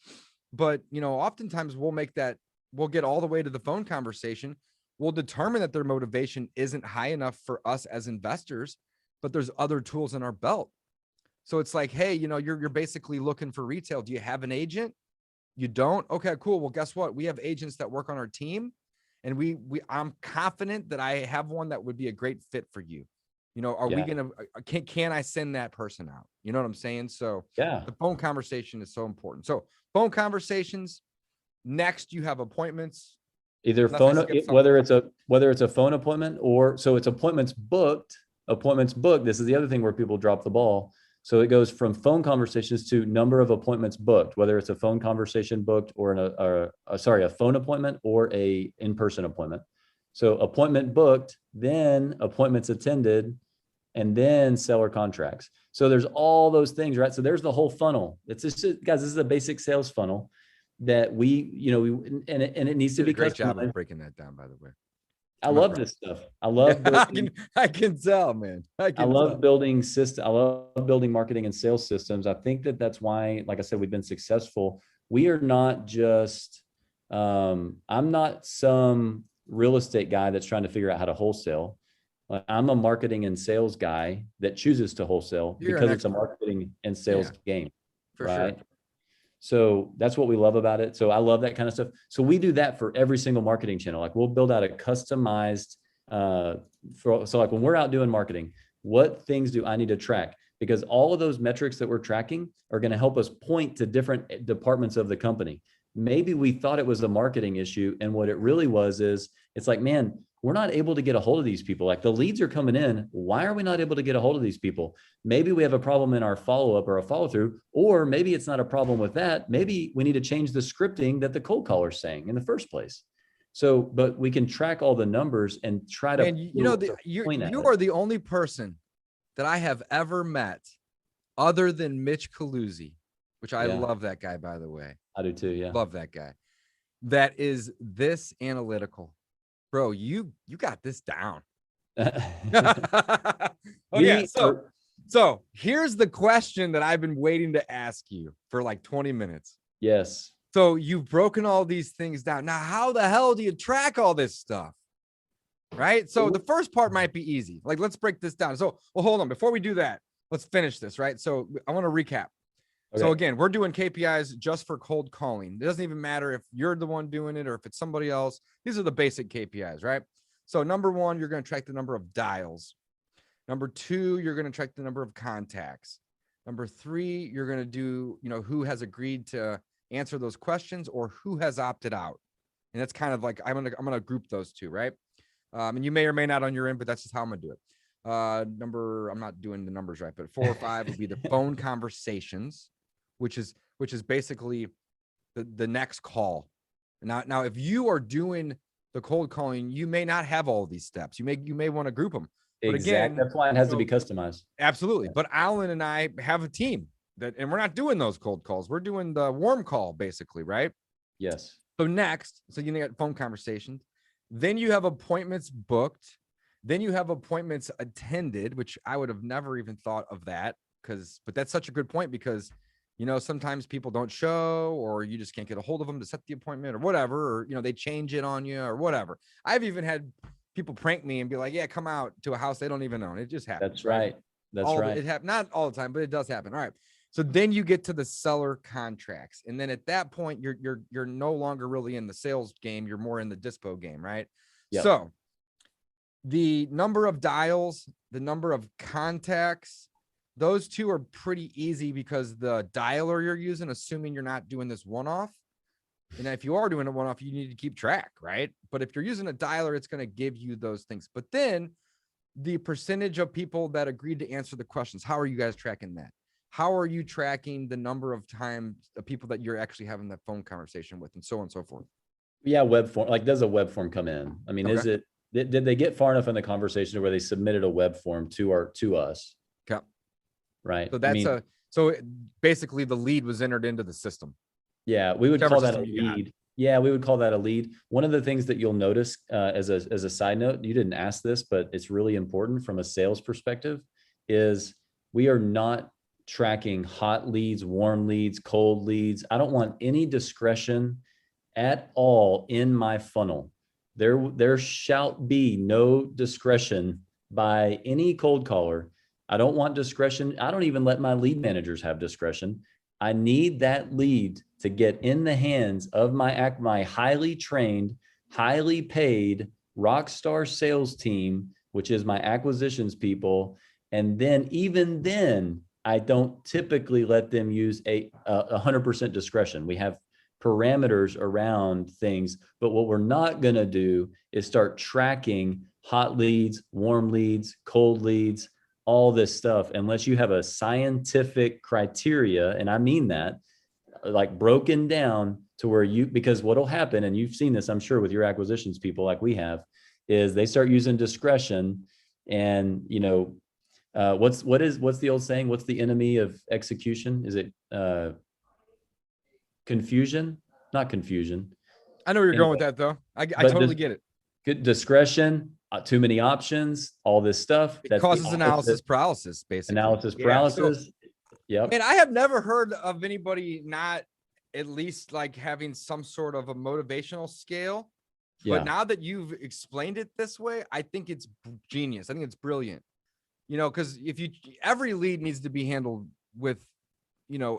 But, oftentimes we'll get all the way to the phone conversation. We'll determine that their motivation isn't high enough for us as investors, but there's other tools in our belt. So it's like, hey, you're basically looking for retail. Do you have an agent? You don't? Okay, cool. Well, guess what? We have agents that work on our team, and I'm confident that I have one that would be a great fit for you. Are we going to, can I send that person out? You know what I'm saying? So the phone conversation is so important. So phone conversations. Next, you have appointments. Either whether it's a phone appointment or, so it's appointments booked. This is the other thing where people drop the ball. So it goes from phone conversations to number of appointments booked, whether it's a phone conversation booked or a phone appointment or a in-person appointment. So appointment booked, then appointments attended, and then seller contracts. So there's all those things, right? So there's the whole funnel. It's just, guys, this is a basic sales funnel that and it needs to be great job of breaking that down, by the way. I love this stuff. I love building, I can tell, man. I love building systems. I love building marketing and sales systems. I think that's why, like I said, we've been successful. We are not just, I'm not some real estate guy that's trying to figure out how to wholesale. I'm a marketing and sales guy that chooses to wholesale because it's a marketing and sales game. For sure. So that's what we love about it. So I love that kind of stuff. So we do that for every single marketing channel. Like we'll build out a customized, so like when we're out doing marketing, what things do I need to track? Because all of those metrics that we're tracking are going to help us point to different departments of the company. Maybe we thought it was a marketing issue. And what it really was is it's like, man, we're not able to get a hold of these people. Like the leads are coming in. Why are we not able to get a hold of these people? Maybe we have a problem in our follow-up or a follow-through, or maybe it's not a problem with that. Maybe we need to change the scripting that the cold caller is saying in the first place. So, but we can track all the numbers and try to. And you are the only person that I have ever met other than Mitch Caluzzi, which I love that guy, by the way. I do too. Yeah. Love that guy. That is this analytical. Bro, you got this down. Okay, so here's the question that I've been waiting to ask you for like 20 minutes. Yes. So you've broken all these things down. Now, how the hell do you track all this stuff? Right? So the first part might be easy. Like, let's break this down. So, well, hold on. Before we do that, let's finish this, right? So I want to recap. Okay. So again, we're doing KPIs just for cold calling. It doesn't even matter if you're the one doing it or if it's somebody else. These are the basic KPIs, right? So number one, you're going to track the number of dials. Number two, you're going to track the number of contacts. Number three, you're going to do, who has agreed to answer those questions or who has opted out. And that's kind of like, I'm going to group those two, right? And you may or may not on your end, but that's just how I'm going to do it. I'm not doing the numbers right, but 4 or 5 would be the phone conversations, which is basically the next call. Now, if you are doing the cold calling, you may not have all of these steps. You may want to group them. But again, that's why it has to be customized. Absolutely. But Alan and I have a team and we're not doing those cold calls. We're doing the warm call basically, right? Yes. So next, you get phone conversations. Then you have appointments booked. Then you have appointments attended, which I would have never even thought of that but that's such a good point because sometimes people don't show or you just can't get a hold of them to set the appointment or whatever, or, they change it on you or whatever. I've even had people prank me and be like, yeah, come out to a house they don't even own. It just happens. That's right. It happens, not all the time, but it does happen. All right. So then you get to the seller contracts. And then at that point, you're no longer really in the sales game. You're more in the dispo game, right? Yep. So the number of dials, the number of contacts, those two are pretty easy because the dialer you're using, assuming you're not doing this one-off. And if you are doing a one-off, you need to keep track, right? But if you're using a dialer, it's going to give you those things. But then the percentage of people that agreed to answer the questions, how are you guys tracking that? How are you tracking the number of times the people that you're actually having that phone conversation with and so on and so forth? Yeah. Web form, like does a web form come in? I mean, okay. Did they get far enough in the conversation where they submitted a web form to us? Okay. Right. So that's so basically the lead was entered into the system. Yeah. We would call that a lead. Yeah. We would call that a lead. One of the things that you'll notice as a side note, you didn't ask this, but it's really important from a sales perspective is we are not tracking hot leads, warm leads, cold leads. I don't want any discretion at all in my funnel. There shall be no discretion by any cold caller. I don't want discretion. I don't even let my lead managers have discretion. I need that lead to get in the hands of my highly trained, highly paid rock star sales team, which is my acquisitions people. And then even then, I don't typically let them use 100% discretion. We have parameters around things, but what we're not going to do is start tracking hot leads, warm leads, cold leads, all this stuff, unless you have a scientific criteria. And I mean that, like, broken down to where because what'll happen, and you've seen this, I'm sure, with your acquisitions people like we have, is they start using discretion. And, what's the old saying? What's the enemy of execution? Is it confusion? Not confusion. I know where you're going with that, though. I totally get it. Good discretion, too many options, all this stuff. It causes analysis paralysis, basically. Analysis paralysis. So, yep. And I have never heard of anybody not at least like having some sort of a motivational scale. But now that you've explained it this way, I think it's genius. I think it's brilliant. Because every lead needs to be handled with,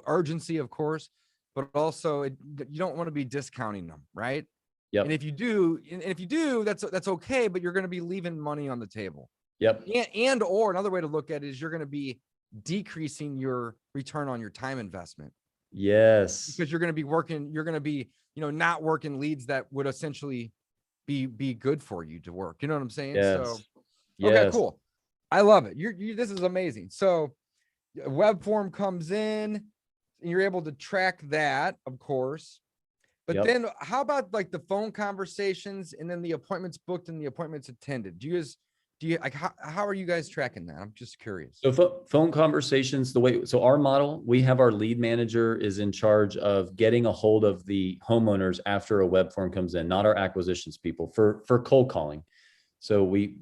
urgency, of course, but also you don't want to be discounting them, right? Yep. And if you do, that's okay, but you're going to be leaving money on the table. Yep. Or another way to look at it is you're going to be decreasing your return on your time investment. Yes. Because you're going to be not working leads that would essentially be good for you to work. You know what I'm saying? Yes. So, okay, cool. I love it. This is amazing. So web form comes in and you're able to track that, of course. But then how about like the phone conversations and then the appointments booked and the appointments attended? Do you like, how are you guys tracking that? I'm just curious. So phone conversations, so our model, we have our lead manager is in charge of getting a hold of the homeowners after a web form comes in, not our acquisitions people for cold calling. So we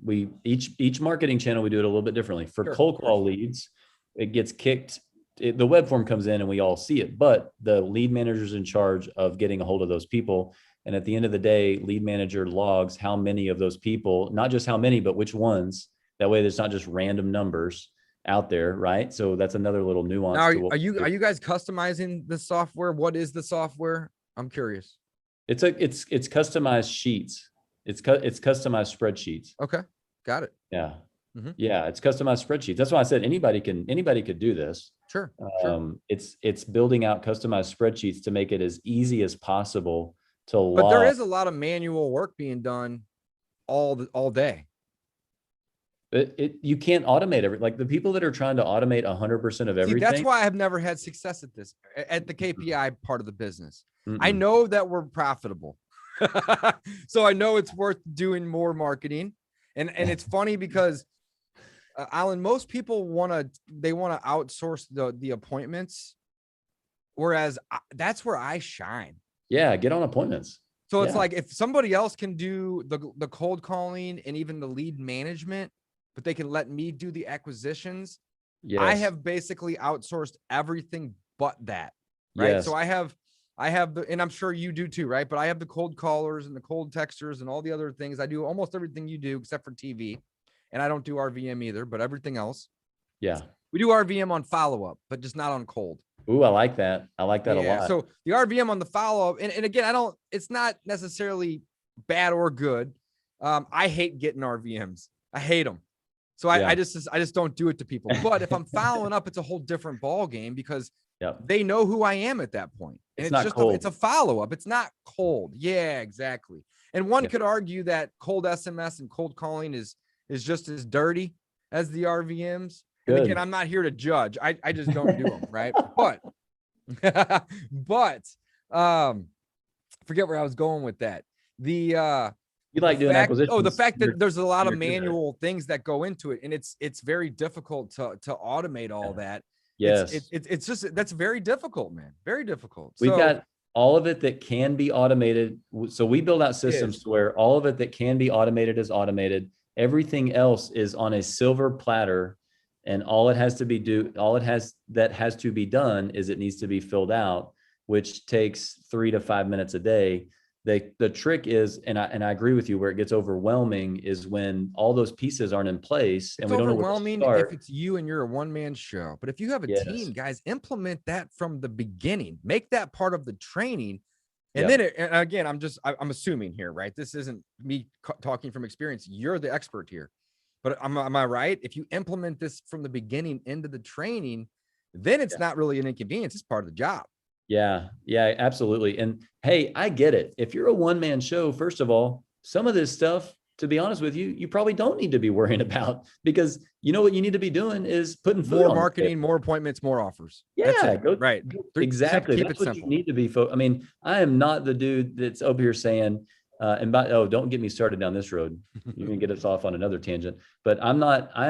each marketing channel, we do it a little bit differently. For cold call leads, it gets kicked. The web form comes in and we all see it, but the lead manager is in charge of getting a hold of those people. And at the end of the day, lead manager logs how many of those people, not just how many, but which ones. That way there's not just random numbers out there, right? So that's another little nuance. Now, are you guys customizing the software? What is the software? I'm curious. It's customized sheets. It's customized spreadsheets. Okay. Got it. Yeah. Mm-hmm. Yeah. It's customized spreadsheets. That's why I said anybody could do this. Sure. It's building out customized spreadsheets to make it as easy as possible to log. But there is a lot of manual work being done all day. You can't automate like the people that are trying to automate 100% of everything. That's why I've never had success at the KPI part of the business. Mm-mm. I know that we're profitable. So I know it's worth doing more marketing. And it's funny because Alan, most people want to outsource the appointments. Whereas that's where I shine. Yeah. Get on appointments. So it's like, if somebody else can do the cold calling and even the lead management, but they can let me do the acquisitions. Yes. I have basically outsourced everything but that. Right. Yes. So I have and I'm sure you do too, right? But I have the cold callers and the cold texters and all the other things. I do almost everything you do except for TV. And I don't do RVM either, but everything else. Yeah. We do RVM on follow-up, but just not on cold. Ooh, I like that. I like that a lot. So the RVM on the follow-up, and again, it's not necessarily bad or good. I hate getting RVMs. I hate them. So I just don't do it to people. But if I'm following up, it's a whole different ball game because they know who I am at that point. And it's just it's a follow-up. It's not cold. Yeah, exactly. And one could argue that cold SMS and cold calling is just as dirty as the RVMs. And again, I'm not here to judge. I just don't do them, right? But forget where I was going with that. You like doing acquisitions. Oh, the fact that there's a lot of manual things that go into it, and it's very difficult to automate all that. Yes. It's just, that's very difficult, man. Very difficult. We've got all of it that can be automated. So we build out systems to where all of it that can be automated is automated. Everything else is on a silver platter. And all it has to be done is it needs to be filled out, which takes 3 to 5 minutes a day. The trick is, and I agree with you, where it gets overwhelming is when all those pieces aren't in place and we don't know where to start. If it's you and you're a one-man show. But if you have a team, guys, implement that from the beginning. Make that part of the training. And then, and again, I'm assuming here, right? This isn't me talking from experience. You're the expert here. But am I right? If you implement this from the beginning into the training, then it's not really an inconvenience. It's part of the job. Yeah, absolutely. And hey, I get it. If you're a one-man show, first of all, some of this stuff, to be honest with you, you probably don't need to be worrying about, because you know what you need to be doing is putting food more marketing, more appointments, more offers. Yeah, right. Exactly. Keep That's it what simple. you need to be. I mean, I am not the dude that's over here saying, don't get me started down this road. You can get us off on another tangent, but I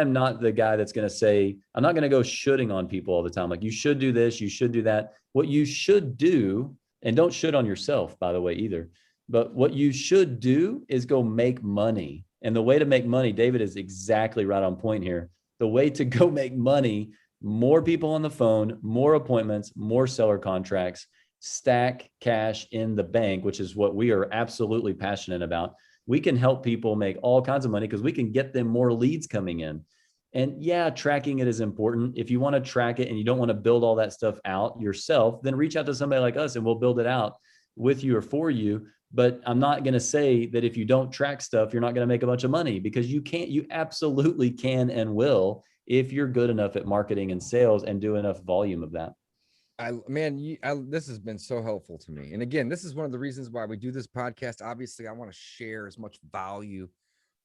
am not the guy that's going to say, I'm not going to go shooting on people all the time. Like, you should do this, you should do that. What you should do, and don't shoot on yourself, by the way, either, but what you should do is go make money. And the way to make money, David is exactly right on point here. The way to go make money, more people on the phone, more appointments, more seller contracts, stack cash in the bank, which is what we are absolutely passionate about. We can help people make all kinds of money because we can get them more leads coming in. And yeah, tracking it is important. If you want to track it and you don't want to build all that stuff out yourself, then reach out to somebody like us and we'll build it out with you or for you. But I'm not going to say that if you don't track stuff, you're not going to make a bunch of money, because you absolutely can and will if you're good enough at marketing and sales and do enough volume of that. This has been so helpful to me. And again, this is one of the reasons why we do this podcast. Obviously, I want to share as much value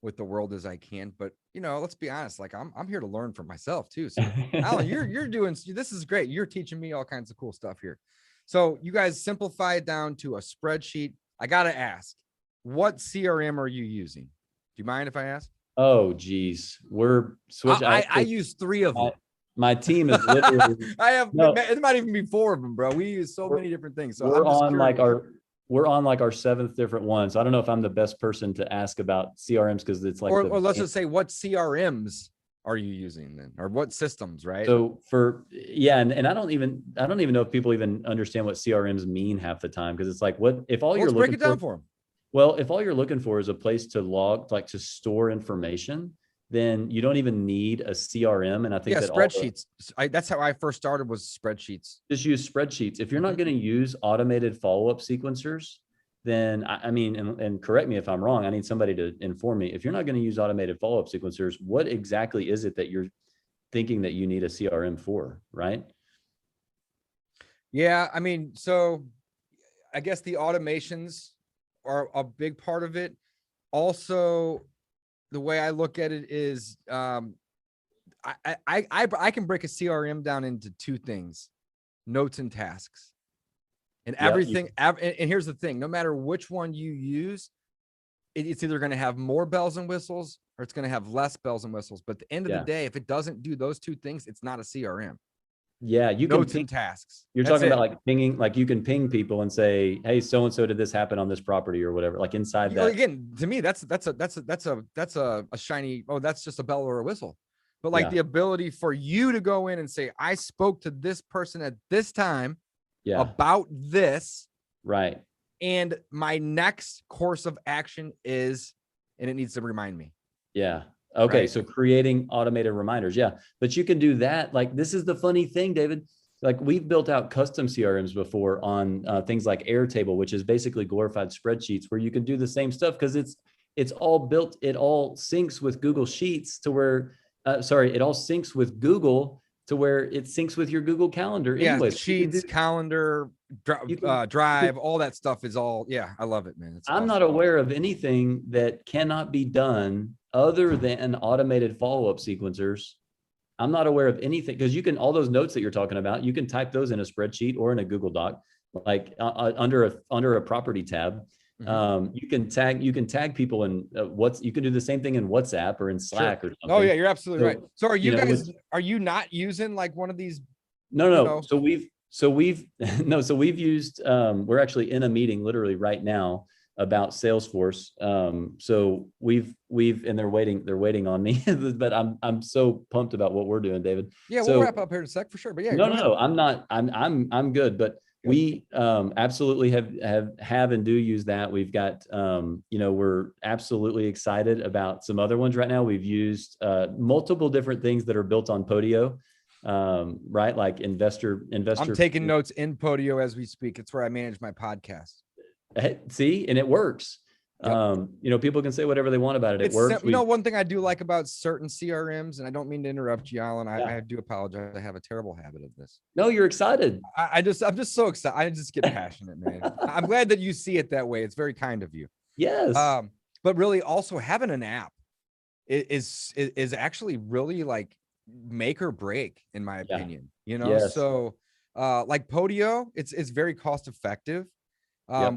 with the world as I can, but let's be honest, like I'm here to learn from myself too. So Alan, you're doing, this is great. You're teaching me all kinds of cool stuff here. So you guys simplify it down to a spreadsheet. I got to ask, what CRM are you using? Do you mind if I ask? Oh, geez. We're switching. I use 3 of them. My team is literally, it might even be 4 of them, bro. We use so many different things. So we're on our 7th different one. So I don't know if I'm the best person to ask about CRMs, because it's like, or let's just say, what CRMs are you using then, or what systems, right? So and I don't even know if people even understand what CRMs mean half the time, because it's like, what if all you're looking for? Break it down for them. Well, if all you're looking for is a place to log, like to store information, then you don't even need a CRM. And I think that spreadsheets. That's how I first started, was spreadsheets. Just use spreadsheets. If you're not going to use automated follow-up sequencers, then and correct me if I'm wrong. I need somebody to inform me. If you're not going to use automated follow-up sequencers, what exactly is it that you're thinking that you need a CRM for, right? Yeah, so I guess the automations are a big part of it. Also, the way I look at it is, I can break a CRM down into 2 things: notes and tasks. And everything. And here's the thing: no matter which one you use, it's either going to have more bells and whistles or it's going to have less bells and whistles. But at the end of the day, if it doesn't do those 2 things, it's not a CRM. Yeah, you can notes and tasks. You're talking about like pinging, like you can ping people and say, "Hey, so and so, did this happen on this property or whatever?" Like inside that. Again, to me, that's a shiny. Oh, that's just a bell or a whistle. But like the ability for you to go in and say, "I spoke to this person at this time about this," right? And my next course of action is, and it needs to remind me. Yeah. Okay. Right. So creating automated reminders. Yeah. But you can do that. Like, this is the funny thing, David. Like, we've built out custom CRMs before on things like Airtable, which is basically glorified spreadsheets, where you can do the same stuff, because it's all built. It all syncs with Google Sheets to where, it all syncs with Google to where it syncs with your Google Calendar. Yeah. Anyway, Sheets, calendar, Drive, all that stuff is all. Yeah. I love it, man. I'm not aware of anything that cannot be done other than automated follow-up sequencers. I'm not aware of anything, because you can, all those notes that you're talking about, you can type those in a spreadsheet or in a Google Doc, like under a property tab. Mm-hmm. You can tag people in you can do the same thing in WhatsApp or in Slack or something. Oh yeah, you're absolutely right. So are you guys, are you not using like one of these? No. So we've used, we're actually in a meeting literally right now about Salesforce. So we've, and they're waiting on me, but I'm so pumped about what we're doing, David. Yeah, so, we'll wrap up here in a sec for sure. But yeah, no, I'm not, I'm good, but we absolutely have and do use that. We've got, we're absolutely excited about some other ones right now. We've used multiple different things that are built on Podio, right? Like investor. I'm taking notes in Podio as we speak. It's where I manage my podcast. See, and it works. Yep. People can say whatever they want about it. It works. One thing I do like about certain CRMs, and I don't mean to interrupt you, Alan. I do apologize. I have a terrible habit of this. No, you're excited. I'm just so excited. I just get passionate, man. I'm glad that you see it that way. It's very kind of you. Yes. But really also having an app is actually really like make or break, in my opinion, Yes. So like Podio, it's very cost effective.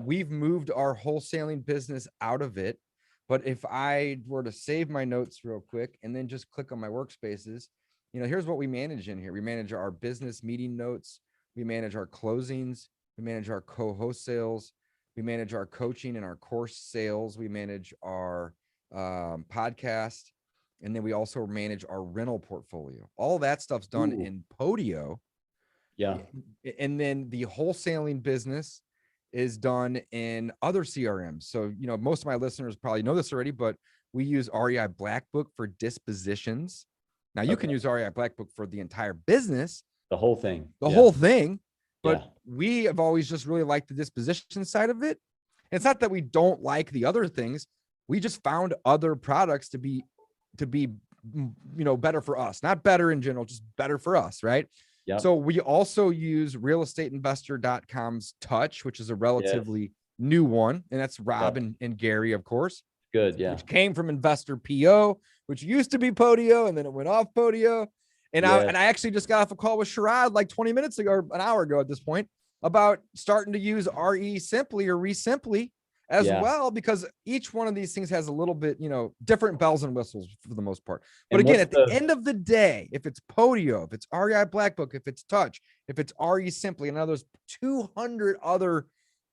We've moved our wholesaling business out of it, but if I were to save my notes real quick and then just click on my workspaces, here's what we manage in here. We manage our business meeting notes. We manage our closings. We manage our co-host sales. We manage our coaching and our course sales. We manage our podcast. And then we also manage our rental portfolio. All that stuff's done in Podio. Yeah. And then the wholesaling business is done in other CRMs. So, most of my listeners probably know this already, but we use REI Black Book for dispositions. Now you can use REI Black Book for the entire business, the whole thing, whole thing. But we have always just really liked the disposition side of it. And it's not that we don't like the other things. We just found other products to be, better for us, not better in general, just better for us. Right. Yep. So we also use realestateinvestor.com's Touch, which is a relatively new one. And that's Rob and Gary, of course. Good. Yeah. Which came from Investor PO, which used to be Podio, and then it went off Podio. And I actually just got off a call with Sherrod like 20 minutes ago, or an hour ago at this point, about starting to use RE Simply or ReSimply as well, because each one of these things has a little bit, different bells and whistles for the most part. But again, at the end of the day, if it's Podio, if it's REI Black Book, if it's Touch, if it's RE Simply, and now there's 200 other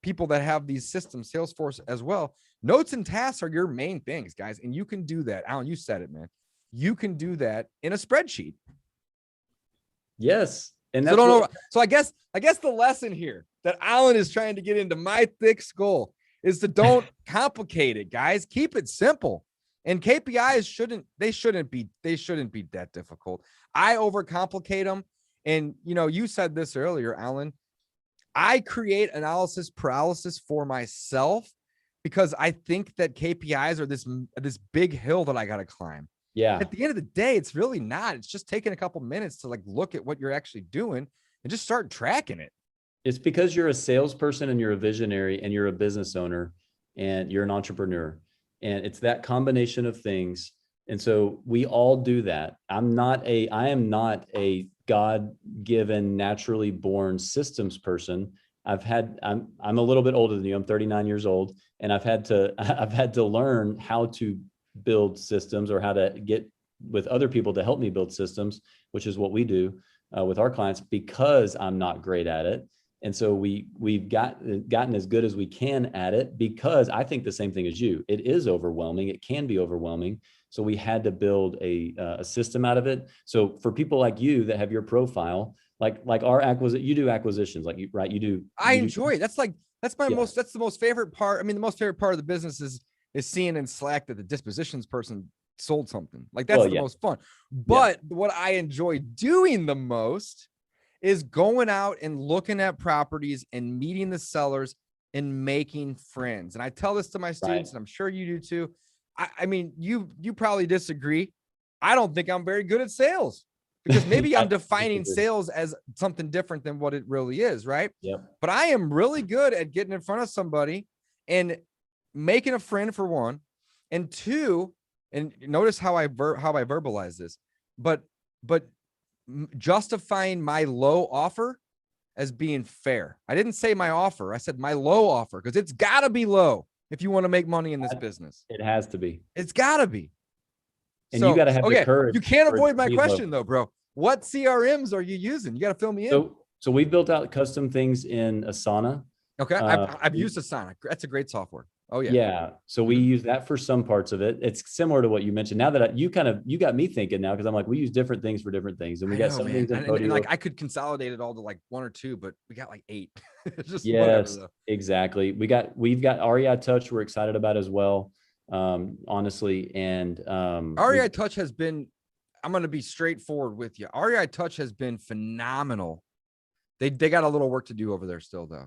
people that have these systems, Salesforce as well, notes and tasks are your main things, guys. And you can do that. Alan, you said it, man. You can do that in a spreadsheet. Yes. And that's so I guess the lesson here that Alan is trying to get into my thick skull is to don't complicate it, guys. Keep it simple. And KPIs shouldn't be that difficult. I overcomplicate them. And you said this earlier, Alan. I create analysis paralysis for myself because I think that KPIs are this big hill that I got to climb. Yeah. At the end of the day, it's really not. It's just taking a couple minutes to look at what you're actually doing and just start tracking it. It's because you're a salesperson and you're a visionary and you're a business owner and you're an entrepreneur. And it's that combination of things. And so we all do that. I am not a God-given, naturally born systems person. I'm a little bit older than you. I'm 39 years old, and I've had to learn how to build systems or how to get with other people to help me build systems, which is what we do with our clients, because I'm not great at it. And so we've gotten as good as we can at it, because I think the same thing as you. It is overwhelming. It can be overwhelming. So we had to build a system out of it. So for people like you that have your profile, like our you do acquisitions, like you do. I enjoy it. That's the most favorite part. I mean, the most favorite part of the business is seeing in Slack that the dispositions person sold something. Like that's the most fun. But what I enjoy doing the most is going out and looking at properties and meeting the sellers and making friends. And I tell this to my students, and I'm sure you do too. I mean, you probably disagree. I don't think I'm very good at sales, because maybe I'm defining sales as something different than what it really is, right? Yep. But I am really good at getting in front of somebody and making a friend, for one, and two, and notice how I verbalize this, but justifying my low offer as being fair. I didn't say my offer. I said my low offer, because it's got to be low if you want to make money in this business. It has to be. It's got to be. And you got to have the courage. You can't avoid my question though, bro. What CRMs are you using? You got to fill me in. So we built out custom things in Asana. Okay. I've used Asana. That's a great software. Oh yeah. Yeah. So we Mhm. use that for some parts of it. It's similar to what you mentioned. Now that you got me thinking now, because I'm like, we use different things for different things. And we I got know, some man. things in And like Podio. I could consolidate it all to like 1 or 2, but we got like 8. It's just whatever Yes, though. exactly. We've got REI Touch we're excited about as well. Honestly. And REI Touch has been, I'm going to be straightforward with you. REI Touch has been phenomenal. They got a little work to do over there still though.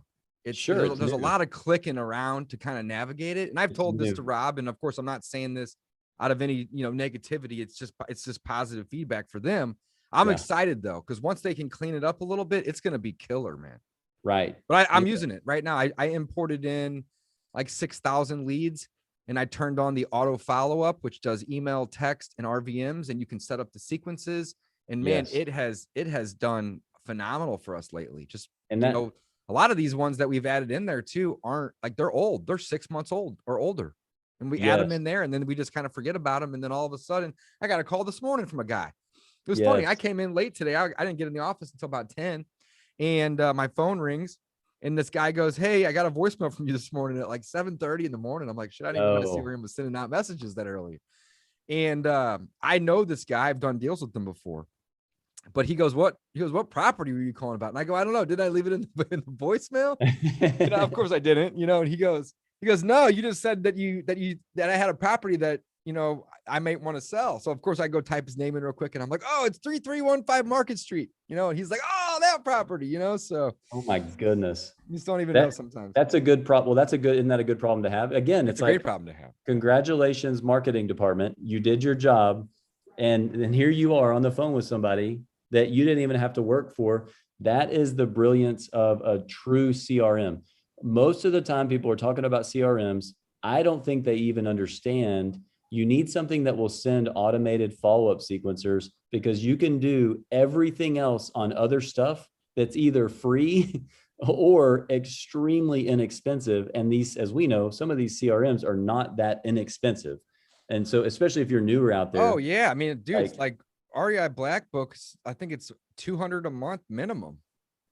sure There's a new. lot of clicking around to kind of navigate it. And I've It's told this new. to Rob, and of course I'm not saying this out of any, negativity. It's just positive feedback for them. I'm Yeah. excited though, because once they can clean it up a little bit, it's going to be killer, man. Right. But I'm Yeah. using it right now. I imported in like 6,000 leads, and I turned on the auto follow-up, which does email, text, and RVMs, and you can set up the sequences. And man, Yes. it has done phenomenal for us lately. Just, And that, a lot of these ones that we've added in there too aren't like, they're old. They're 6 months old or older. And we add them yes. in there, and then we just kind of forget about them. And then all of a sudden, I got a call this morning from a guy. It was funny. I Yes. came in late today. I didn't get in the office until about 10, and my phone rings, and this guy goes, "Hey, I got a voicemail from you this morning at like 7:30 in the morning." I'm like, "Shit, I didn't even want to see Oh, where he was sending out messages that early." And I know this guy. I've done deals with him before. But he goes, "What?" He goes, "What property were you calling about?" And I go, "I don't know. Did I leave it in the voicemail?" Of course I didn't. And he goes, "No, you just said that I had a property that I might want to sell." So of course I go type his name in real quick, and I'm like, "Oh, it's 3315 Market Street." And he's like, "Oh, that property." So oh my goodness. you just don't even know That sometimes. that's a good problem. Well, isn't that a good problem to have? Again, It's it's a great like, problem to have. congratulations, marketing department. You did your job. And here you are on the phone with somebody that you didn't even have to work for. That is the brilliance of a true CRM. Most of the time people are talking about CRMs. I don't think they even understand you need something that will send automated follow-up sequencers, because you can do everything else on other stuff that's either free or extremely inexpensive. And these, as we know, some of these CRMs are not that inexpensive. And so, especially if you're newer out there. Oh yeah, I mean, dude, like, it's like REI Black Books. I think it's $200 a month minimum.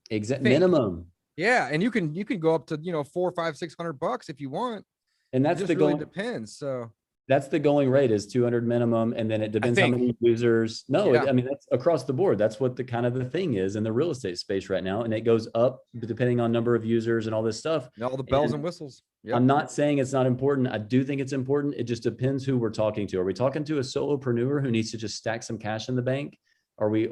exact Think. minimum. Yeah, and you can go up to $400, $500, $600 if you want. And It that's just the really going, depends. So that's the going rate is 200 minimum. And then it I depends how think, many users. No, yeah, I mean, that's across the board. That's what the kind of the thing is in the real estate space right now. And it goes up depending on number of users and all this stuff. all the bells And and whistles. Yep. I'm not saying it's not important. I do think it's important. It just depends who we're talking to. Are we talking to a solopreneur who needs to just stack some cash in the bank? Are we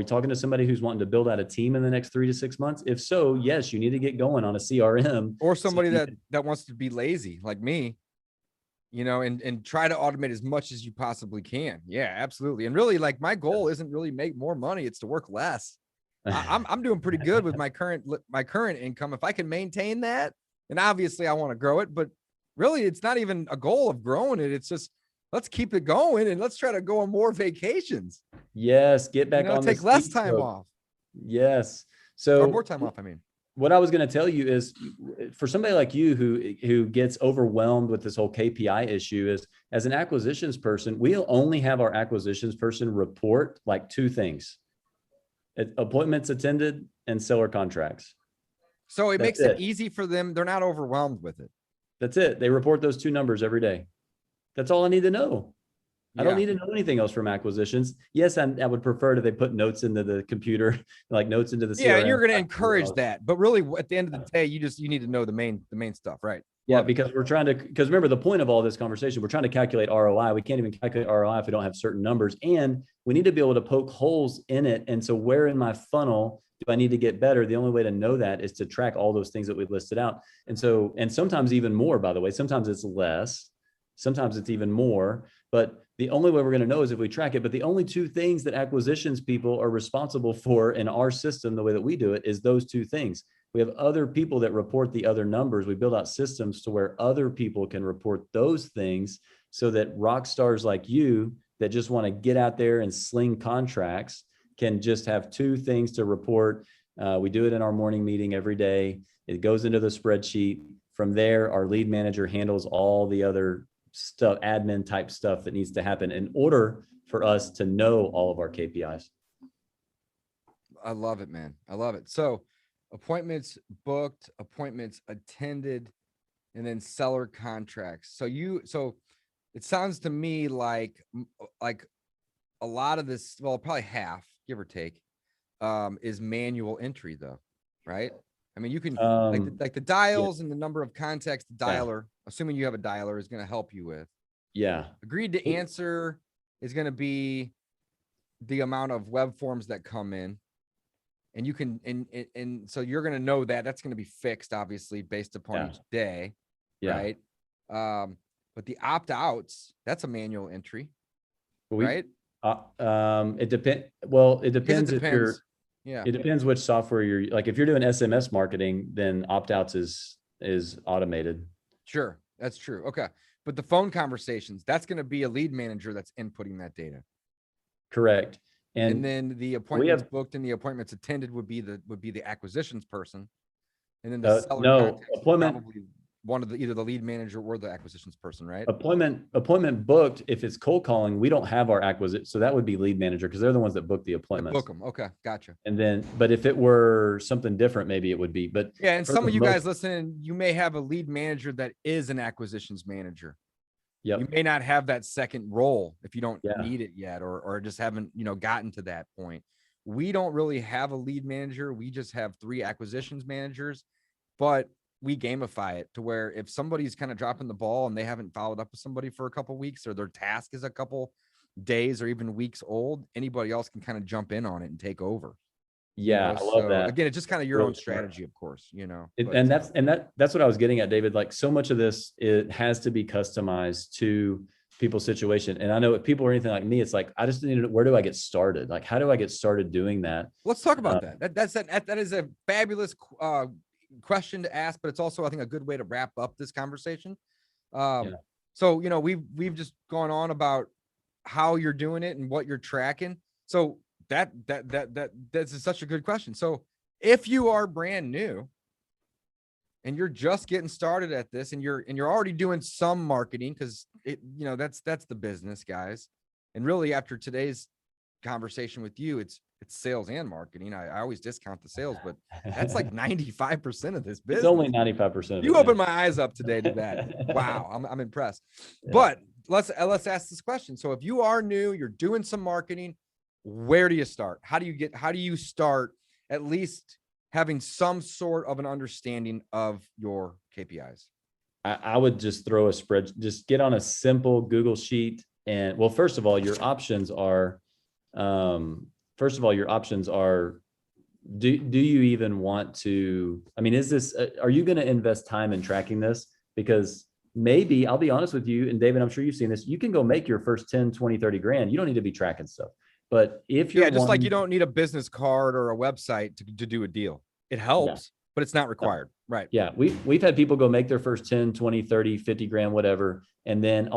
talking to somebody who's wanting to build out a team in the next 3 to 6 months? If so, yes, you need to get going on a CRM. Or somebody that wants to be lazy like me, and try to automate as much as you possibly can. Yeah, absolutely. And really, like, my goal isn't really make more money; it's to work less. I'm doing pretty good with my current income. If I can maintain that, and obviously I want to grow it, but really it's not even a goal of growing it. It's just, let's keep it going, and let's try to go on more vacations. Yes, get back on Take less time off. Yes. Or So more time off, I mean. what I was going to tell you is, for somebody like you who gets overwhelmed with this whole KPI issue, is as an acquisitions person, we'll only have our acquisitions person report like 2 things: appointments attended and seller contracts. So it That's makes it easy for them. They're not overwhelmed with it. That's it. They report those 2 numbers every day. That's all I need to know. I don't need to know anything else from acquisitions. Yes, I would prefer that they put notes into the computer, like notes into the CRM. Yeah, and you're going to encourage that. But really, at the end of the day, you need to know the main stuff, right? Yeah, because remember, the point of all this conversation, we're trying to calculate ROI. We can't even calculate ROI if we don't have certain numbers, and we need to be able to poke holes in it. And so where in my funnel do I need to get better? The only way to know that is to track all those things that we've listed out. And sometimes even more, by the way. Sometimes it's less, sometimes it's even more, but the only way we're going to know is if we track it. But the only 2 things that acquisitions people are responsible for in our system, the way that we do it, is those 2 things. We have other people that report the other numbers. We build out systems to where other people can report those things, so that rock stars like you that just want to get out there and sling contracts can just have 2 things to report. We do it in our morning meeting every day. It goes into the spreadsheet. From there, our lead manager handles all the other stuff, admin type stuff that needs to happen in order for us to know all of our KPIs. I love it, man. I love it. So appointments booked, appointments attended. and then seller contracts. So it sounds to me like a lot of this, well, probably half, give or take, is manual entry though, right? I mean, you can like the dials and the number of contacts the dialer, assuming you have a dialer, is going to help you with. Yeah. Agreed to answer is going to be the amount of web forms that come in. And you can, and so you're going to know that that's going to be fixed, obviously, based upon each day. Right. But the opt-outs, that's a manual entry, right? It depends. Well, it depends if you're, it depends which software you're like. If you're doing SMS marketing, then opt-outs is automated. Sure. That's true. Okay. But the phone conversations, that's going to be a lead manager that's inputting that data. Correct. And then the appointments booked and the appointments attended would be the acquisitions person. And then the seller appointment, probably one of either the lead manager or the acquisitions person, right? Appointment booked. If it's cold calling, we don't have our acquisition. So that would be lead manager because they're the ones that book the appointments. Book them. Okay. Gotcha. And then, but if it were something different, maybe it would be, but yeah. And some of you guys listening, you may have a lead manager that is an acquisitions manager. You may not have that second role if you don't need it yet, or just haven't, gotten to that point. We don't really have a lead manager. We just have 3 acquisitions managers, but we gamify it to where if somebody's kind of dropping the ball and they haven't followed up with somebody for a couple of weeks, or their task is a couple days or even weeks old, anybody else can kind of jump in on it and take over. Yeah. I love that. Again, it's just kind of your own strategy, of course, and that's what I was getting at, David. Like, so much of this, it has to be customized to people's situation. And I know if people are anything like me, it's like, I just need to know, where do I get started? Like, how do I get started doing that? Let's talk about that. That is a fabulous question to ask, but it's also, I think, a good way to wrap up this conversation. So, we've just gone on about how you're doing it and what you're tracking. So that's such a good question. So if you are brand new and you're just getting started at this, and you're already doing some marketing, because that's the business, guys. And really, after today's conversation with you, it's sales and marketing. I always discount the sales, but that's like 95% of this business. It's only 95%. You opened my eyes up today to that. Wow, I'm impressed. Yeah. But let's ask this question. So if you are new, you're doing some marketing, where do you start? How do you start at least having some sort of an understanding of your KPIs? I would just throw a spread, just get on a simple Google sheet. And well, first of all, your options are, do you even want to, I mean, is this, are you going to invest time in tracking this? Because maybe, I'll be honest with you, and David, I'm sure you've seen this, you can go make your first 10, 20, 30 grand. You don't need to be tracking stuff. But if you're just like you don't need a business card or a website to do a deal. It helps, but it's not required. Right. Yeah. We've had people go make their first 10, 20, 30, 50 grand, whatever. And then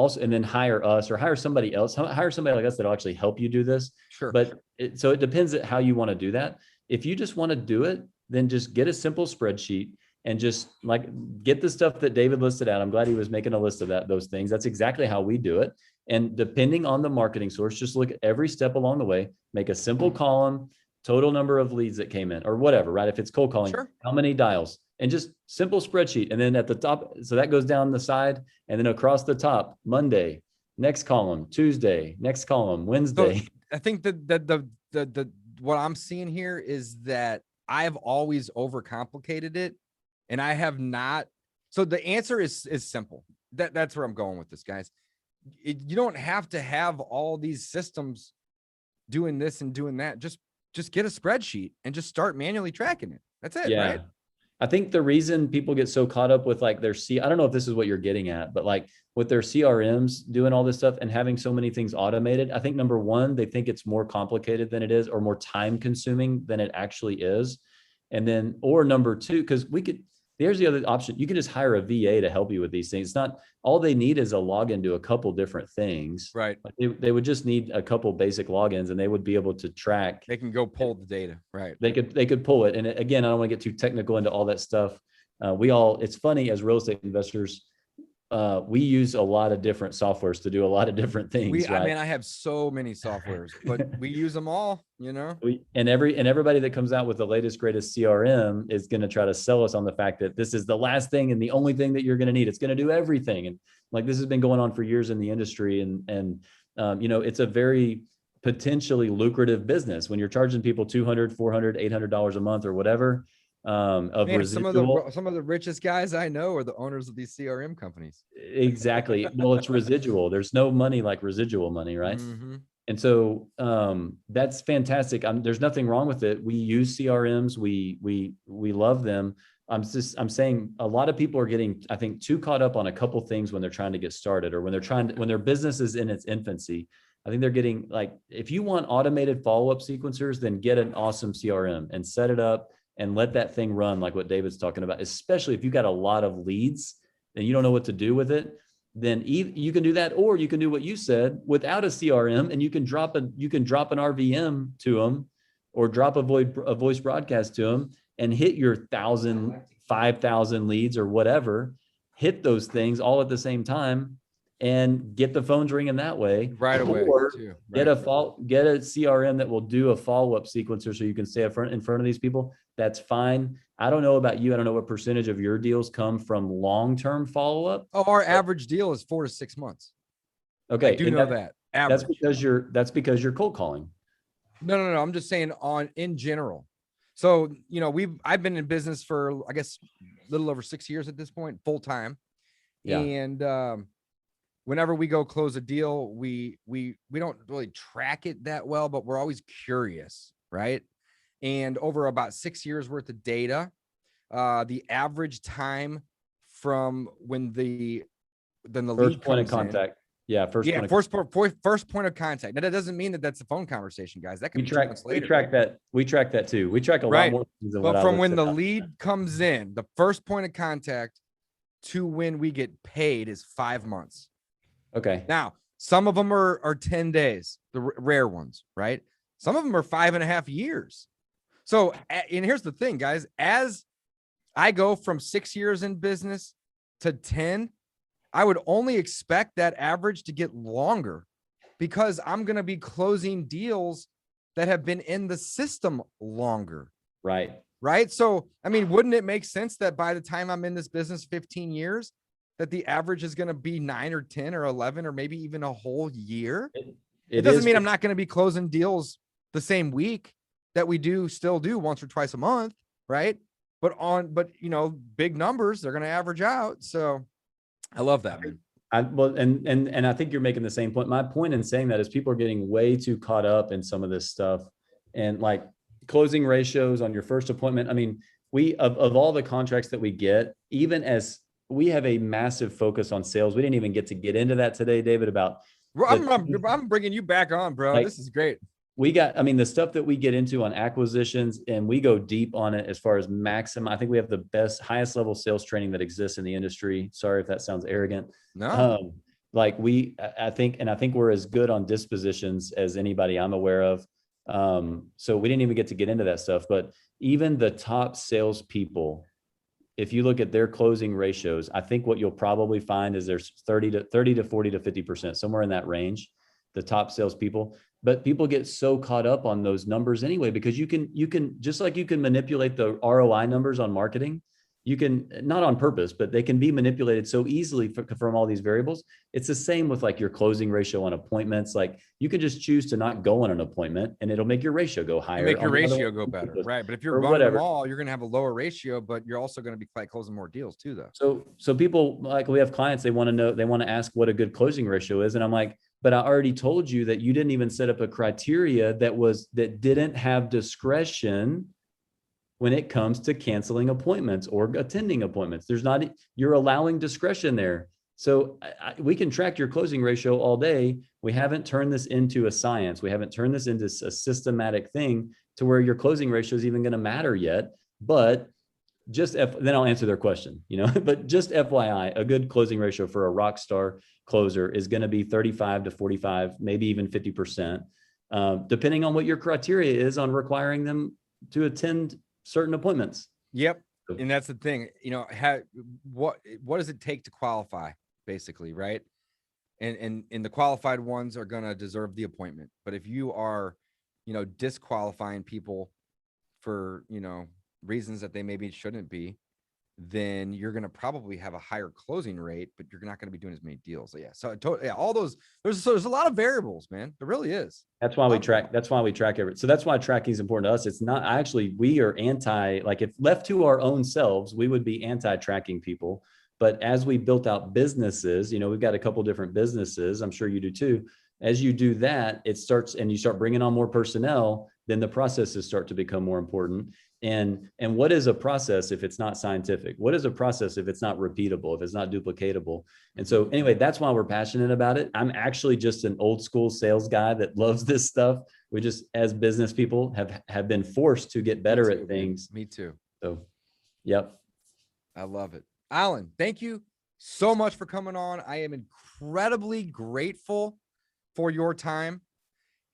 hire us or hire somebody else, hire somebody like us that'll actually help you do this. Sure. But so it depends on how you want to do that. If you just want to do it, then just get a simple spreadsheet and just like get the stuff that David listed out. I'm glad he was making a list of those things. That's exactly how we do it. And depending on the marketing source, just look at every step along the way, make a simple column, total number of leads that came in or whatever, right? If it's cold calling, how many dials, and just simple spreadsheet. And then at the top, so that goes down the side and then across the top, Monday, next column, Tuesday, next column, Wednesday. So I think that what I'm seeing here is that I've always overcomplicated it, and I have not. So the answer is simple. That's where I'm going with this, guys. You don't have to have all these systems doing this and doing that. Just get a spreadsheet and just start manually tracking it. That's it. Yeah. Right? I think the reason people get so caught up with like I don't know if this is what you're getting at, but like with their CRMs doing all this stuff and having so many things automated, I think number one, they think it's more complicated than it is, or more time consuming than it actually is. And then, or number two, because there's the other option. You can just hire a VA to help you with these things. It's not all they need is a login to a couple different things. Right. Like they would just need a couple basic logins and they would be able to track. They can go pull the data. Right. They could pull it. And again, I don't want to get too technical into all that stuff. It's funny as real estate investors, we use a lot of different softwares to do a lot of different things. I mean, I have so many softwares, but we use them all, And everybody that comes out with the latest, greatest CRM is going to try to sell us on the fact that this is the last thing and the only thing that you're going to need. It's going to do everything. And like, this has been going on for years in the industry. And it's a very potentially lucrative business when you're charging people $200, $400, $800 a month or whatever. Residual. Some of the richest guys I know are the owners of these CRM companies. Exactly. Well, it's residual. There's no money like residual money, right? Mm-hmm. And so that's fantastic. There's nothing wrong with it. We use CRMs. We love them. I'm saying a lot of people are getting, I think, too caught up on a couple things when they're trying to get started, or when their business is in its infancy. I think they're getting, like, if you want automated follow-up sequencers, then get an awesome CRM and set it up and let that thing run, like what David's talking about, especially if you got a lot of leads and you don't know what to do with it. Then you can do that, or you can do what you said without a CRM, and you can drop an RVM to them, or drop a voice broadcast to them, and hit your 1,000, 5,000 leads or whatever. Hit those things all at the same time, and get the phones ringing that way right away. Or get a CRM that will do a follow-up sequencer so you can stay in front of these people. That's fine. I don't know about you. I don't know what percentage of your deals come from long-term follow-up. Oh, our average deal is 4 to 6 months. Okay. I do know that. Average. That's because you're cold calling. No. I'm just saying in general. So, I've been in business for, I guess, a little over 6 years at this point, full time. Yeah. And whenever we go close a deal, we don't really track it that well, but we're always curious, right? And over about 6 years worth of data, the average time from when the first point of contact. First point of contact. Now, that doesn't mean that that's a phone conversation, guys. That can be 2 months later. We track that too. We track a lot more things than but from when the lead comes in, the first point of contact to when we get paid is 5 months. Okay. Now, some of them are 10 days, the rare ones, right? Some of them are 5.5 years. So, and here's the thing, guys, as I go from 6 years in business to 10, I would only expect that average to get longer, because I'm going to be closing deals that have been in the system longer. Right. So, I mean, wouldn't it make sense that by the time I'm in this business 15 years, that the average is going to be 9 or 10 or 11, or maybe even a whole year? It doesn't mean I'm not going to be closing deals the same week that we still do once or twice a month. Right. But big numbers, they're going to average out. So I love that, man. And I think you're making the same point. My point in saying that is people are getting way too caught up in some of this stuff, and like closing ratios on your first appointment. I mean, of all the contracts that we get, even as we have a massive focus on sales. We didn't even get into that today, David, I'm bringing you back on, bro. This is great. The stuff that we get into on acquisitions, and we go deep on it as far as maximum. I think we have the highest level sales training that exists in the industry. Sorry if that sounds arrogant. No. I think we're as good on dispositions as anybody I'm aware of. So we didn't even get into that stuff, but even the top salespeople, if you look at their closing ratios, I think what you'll probably find is there's 30 to 40 to 50%, somewhere in that range, the top salespeople. But people get so caught up on those numbers anyway, because you can just like you can manipulate the ROI numbers on marketing, you can, not on purpose, but they can be manipulated so easily from all these variables. It's the same with like your closing ratio on appointments. Like you can just choose to not go on an appointment and it'll make your ratio go higher. Make your ratio go better. Right. But if you're running them all, you're going to have a lower ratio, but you're also going to be closing more deals too, though. So people, like, we have clients, they want to ask what a good closing ratio is. And I'm like, but I already told you that you didn't even set up a criteria that didn't have discretion when it comes to canceling appointments or attending appointments. You're allowing discretion there. So we can track your closing ratio all day. We haven't turned this into a science. We haven't turned this into a systematic thing to where your closing ratio is even going to matter yet. But then I'll answer their question, but just FYI, a good closing ratio for a rock star closer is going to be 35 to 45, maybe even 50%, depending on what your criteria is on requiring them to attend certain appointments. Yep. And that's the thing, what does it take to qualify? basically, right? And the qualified ones are going to deserve the appointment. But if you are, disqualifying people for, reasons that they maybe shouldn't be, then you're going to probably have a higher closing rate, but you're not going to be doing as many deals. So yeah. So all those, there's a lot of variables, man. There really is. That's why we track. That's why we track everything. So that's why tracking is important to us. It's not actually, we are anti, like if left to our own selves, we would be anti-tracking people. But as we built out businesses, we've got a couple different businesses. I'm sure you do too. As you do that, it starts, and you start bringing on more personnel, then the processes start to become more important. And what is a process if it's not scientific? What is a process if it's not repeatable, if it's not duplicatable? And so anyway, that's why we're passionate about it. I'm actually just an old school sales guy that loves this stuff. We just, as business people, have been forced to get better at things. Me too. So, yep. I love it. Alan, thank you so much for coming on. I am incredibly grateful for your time.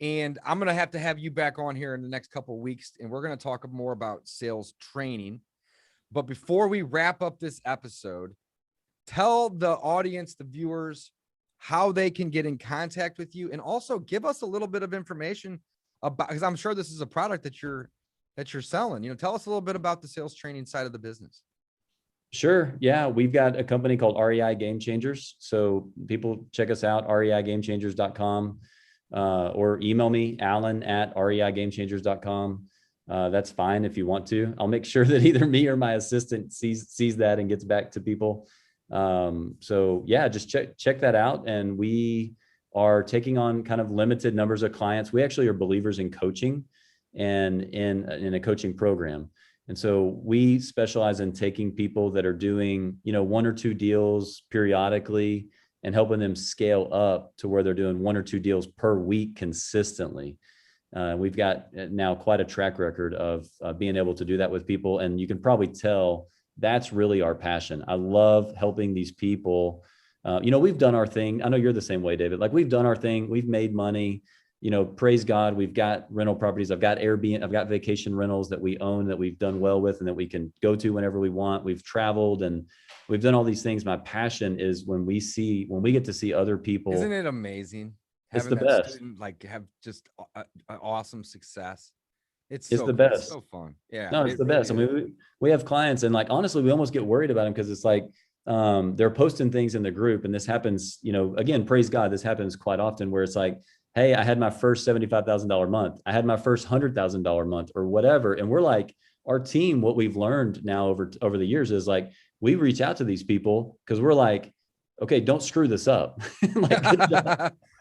And I'm going to have you back on here in the next couple of weeks, and we're going to talk more about sales training. But before we wrap up this episode, tell the audience, the viewers, how they can get in contact with you, and also give us a little bit of information about, because I'm sure this is a product that you're selling. Tell us a little bit about the sales training side of the business. Sure. Yeah. We've got a company called REI Game Changers. So people check us out, reigamechangers.com, or email me, alan@reigamechangers.com. That's fine if you want to. I'll make sure that either me or my assistant sees that and gets back to people. So yeah, just check that out. And we are taking on kind of limited numbers of clients. We actually are believers in coaching and in a coaching program. And so we specialize in taking people that are doing, 1 or 2 deals periodically and helping them scale up to where they're doing 1 or 2 deals per week consistently. We've got now quite a track record of being able to do that with people. And you can probably tell that's really our passion. I love helping these people. We've done our thing. I know you're the same way, David. Like, we've done our thing. We've made money. Praise God, we've got rental properties. I've got Airbnb, I've got vacation rentals that we own, that we've done well with, and that we can go to whenever we want. We've traveled and we've done all these things. My passion is when we get to see other people. Isn't it amazing? It's the best. Student, have just an awesome success. It's the best. It's so fun. Yeah. No, it's the best. I mean, we have clients, and honestly, we almost get worried about them because it's they're posting things in the group, and this happens, again, praise God, this happens quite often where it's like, hey, I had my first $75,000 month. I had my first $100,000 month, or whatever. And we're like, our team, what we've learned now over the years is we reach out to these people because we're like, okay, don't screw this up.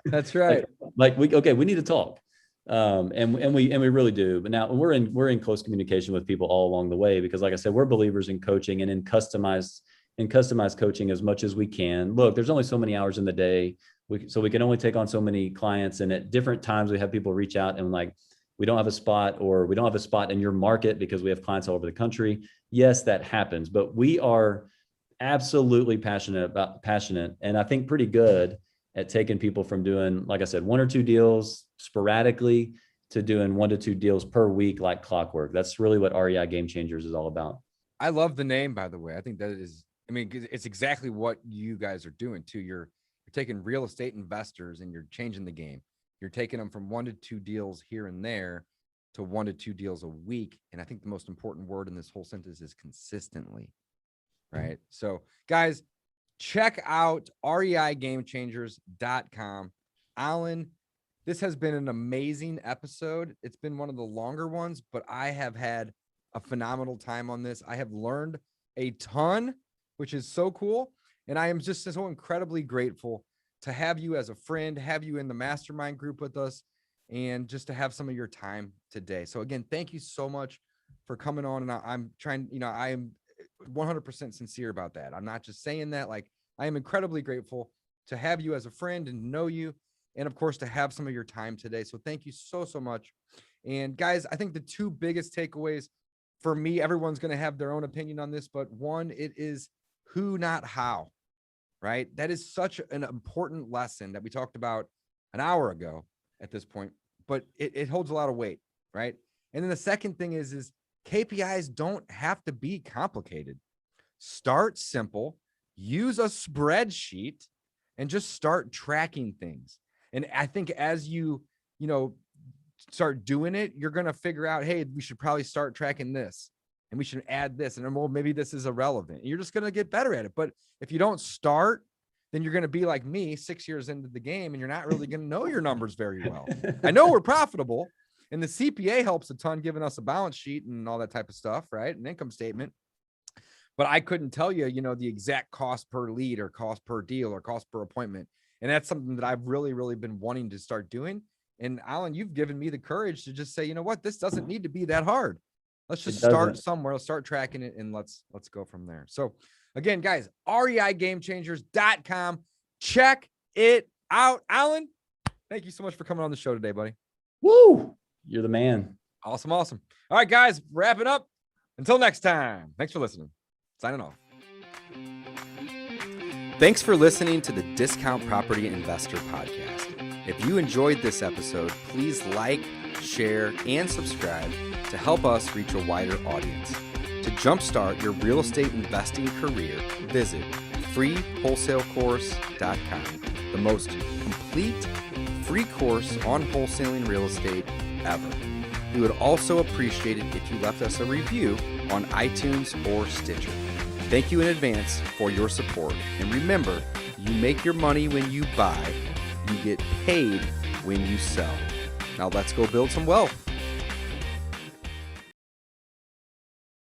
That's right. We need to talk. And we really do. But now we're in close communication with people all along the way, because like I said, we're believers in coaching and in customized coaching as much as we can. Look, there's only so many hours in the day. So we can only take on so many clients. And at different times we have people reach out and we don't have a spot, or we don't have a spot in your market because we have clients all over the country. Yes, that happens, but we are absolutely passionate and I think pretty good at taking people from doing, like I said, 1 or 2 deals sporadically to doing 1 to 2 deals per week, like clockwork. That's really what REI Game Changers is all about. I love the name, by the way. I think that is, it's exactly what you guys are doing too. You're taking real estate investors and you're changing the game. You're taking them from 1 to 2 deals here and there to 1 to 2 deals a week. And I think the most important word in this whole sentence is consistently, right? So guys, check out reigamechangers.com. Alan, this has been an amazing episode. It's been one of the longer ones, but I have had a phenomenal time on this. I have learned a ton, which is so cool. And I am just so incredibly grateful to have you as a friend, have you in the mastermind group with us, and just to have some of your time today. So again, thank you so much for coming on. And I'm trying, I am 100% sincere about that. I'm not just saying that. I am incredibly grateful to have you as a friend and know you, and of course, to have some of your time today. So thank you so much. And guys, I think the 2 biggest takeaways for me, everyone's going to have their own opinion on this, but one, it is who, not how. Right? That is such an important lesson that we talked about an hour ago at this point, but it holds a lot of weight, right? And then the second thing is KPIs don't have to be complicated. Start simple, use a spreadsheet and just start tracking things. And I think as you start doing it, you're going to figure out, hey, we should probably start tracking this and we should add this. And then, well, maybe this is irrelevant. You're just going to get better at it. But if you don't start, then you're going to be like me 6 years into the game and you're not really going to know your numbers very well. I know we're profitable and the CPA helps a ton, giving us a balance sheet and all that type of stuff, right? An income statement. But I couldn't tell you, the exact cost per lead or cost per deal or cost per appointment. And that's something that I've really, really been wanting to start doing. And Alan, you've given me the courage to just say, you know what, this doesn't need to be that hard. Let's just start somewhere. Let's start tracking it and let's go from there. So again, guys, REIGameChangers.com. Check it out. Alan, thank you so much for coming on the show today, buddy. Woo! You're the man. Awesome. All right, guys, wrap it up. Until next time. Thanks for listening. Signing off. Thanks for listening to the Discount Property Investor Podcast. If you enjoyed this episode, please like, share, and subscribe to help us reach a wider audience. To jumpstart your real estate investing career, visit freewholesalecourse.com, the most complete free course on wholesaling real estate ever. We would also appreciate it if you left us a review on iTunes or Stitcher. Thank you in advance for your support. And remember, you make your money when you buy, you get paid when you sell. Now let's go build some wealth.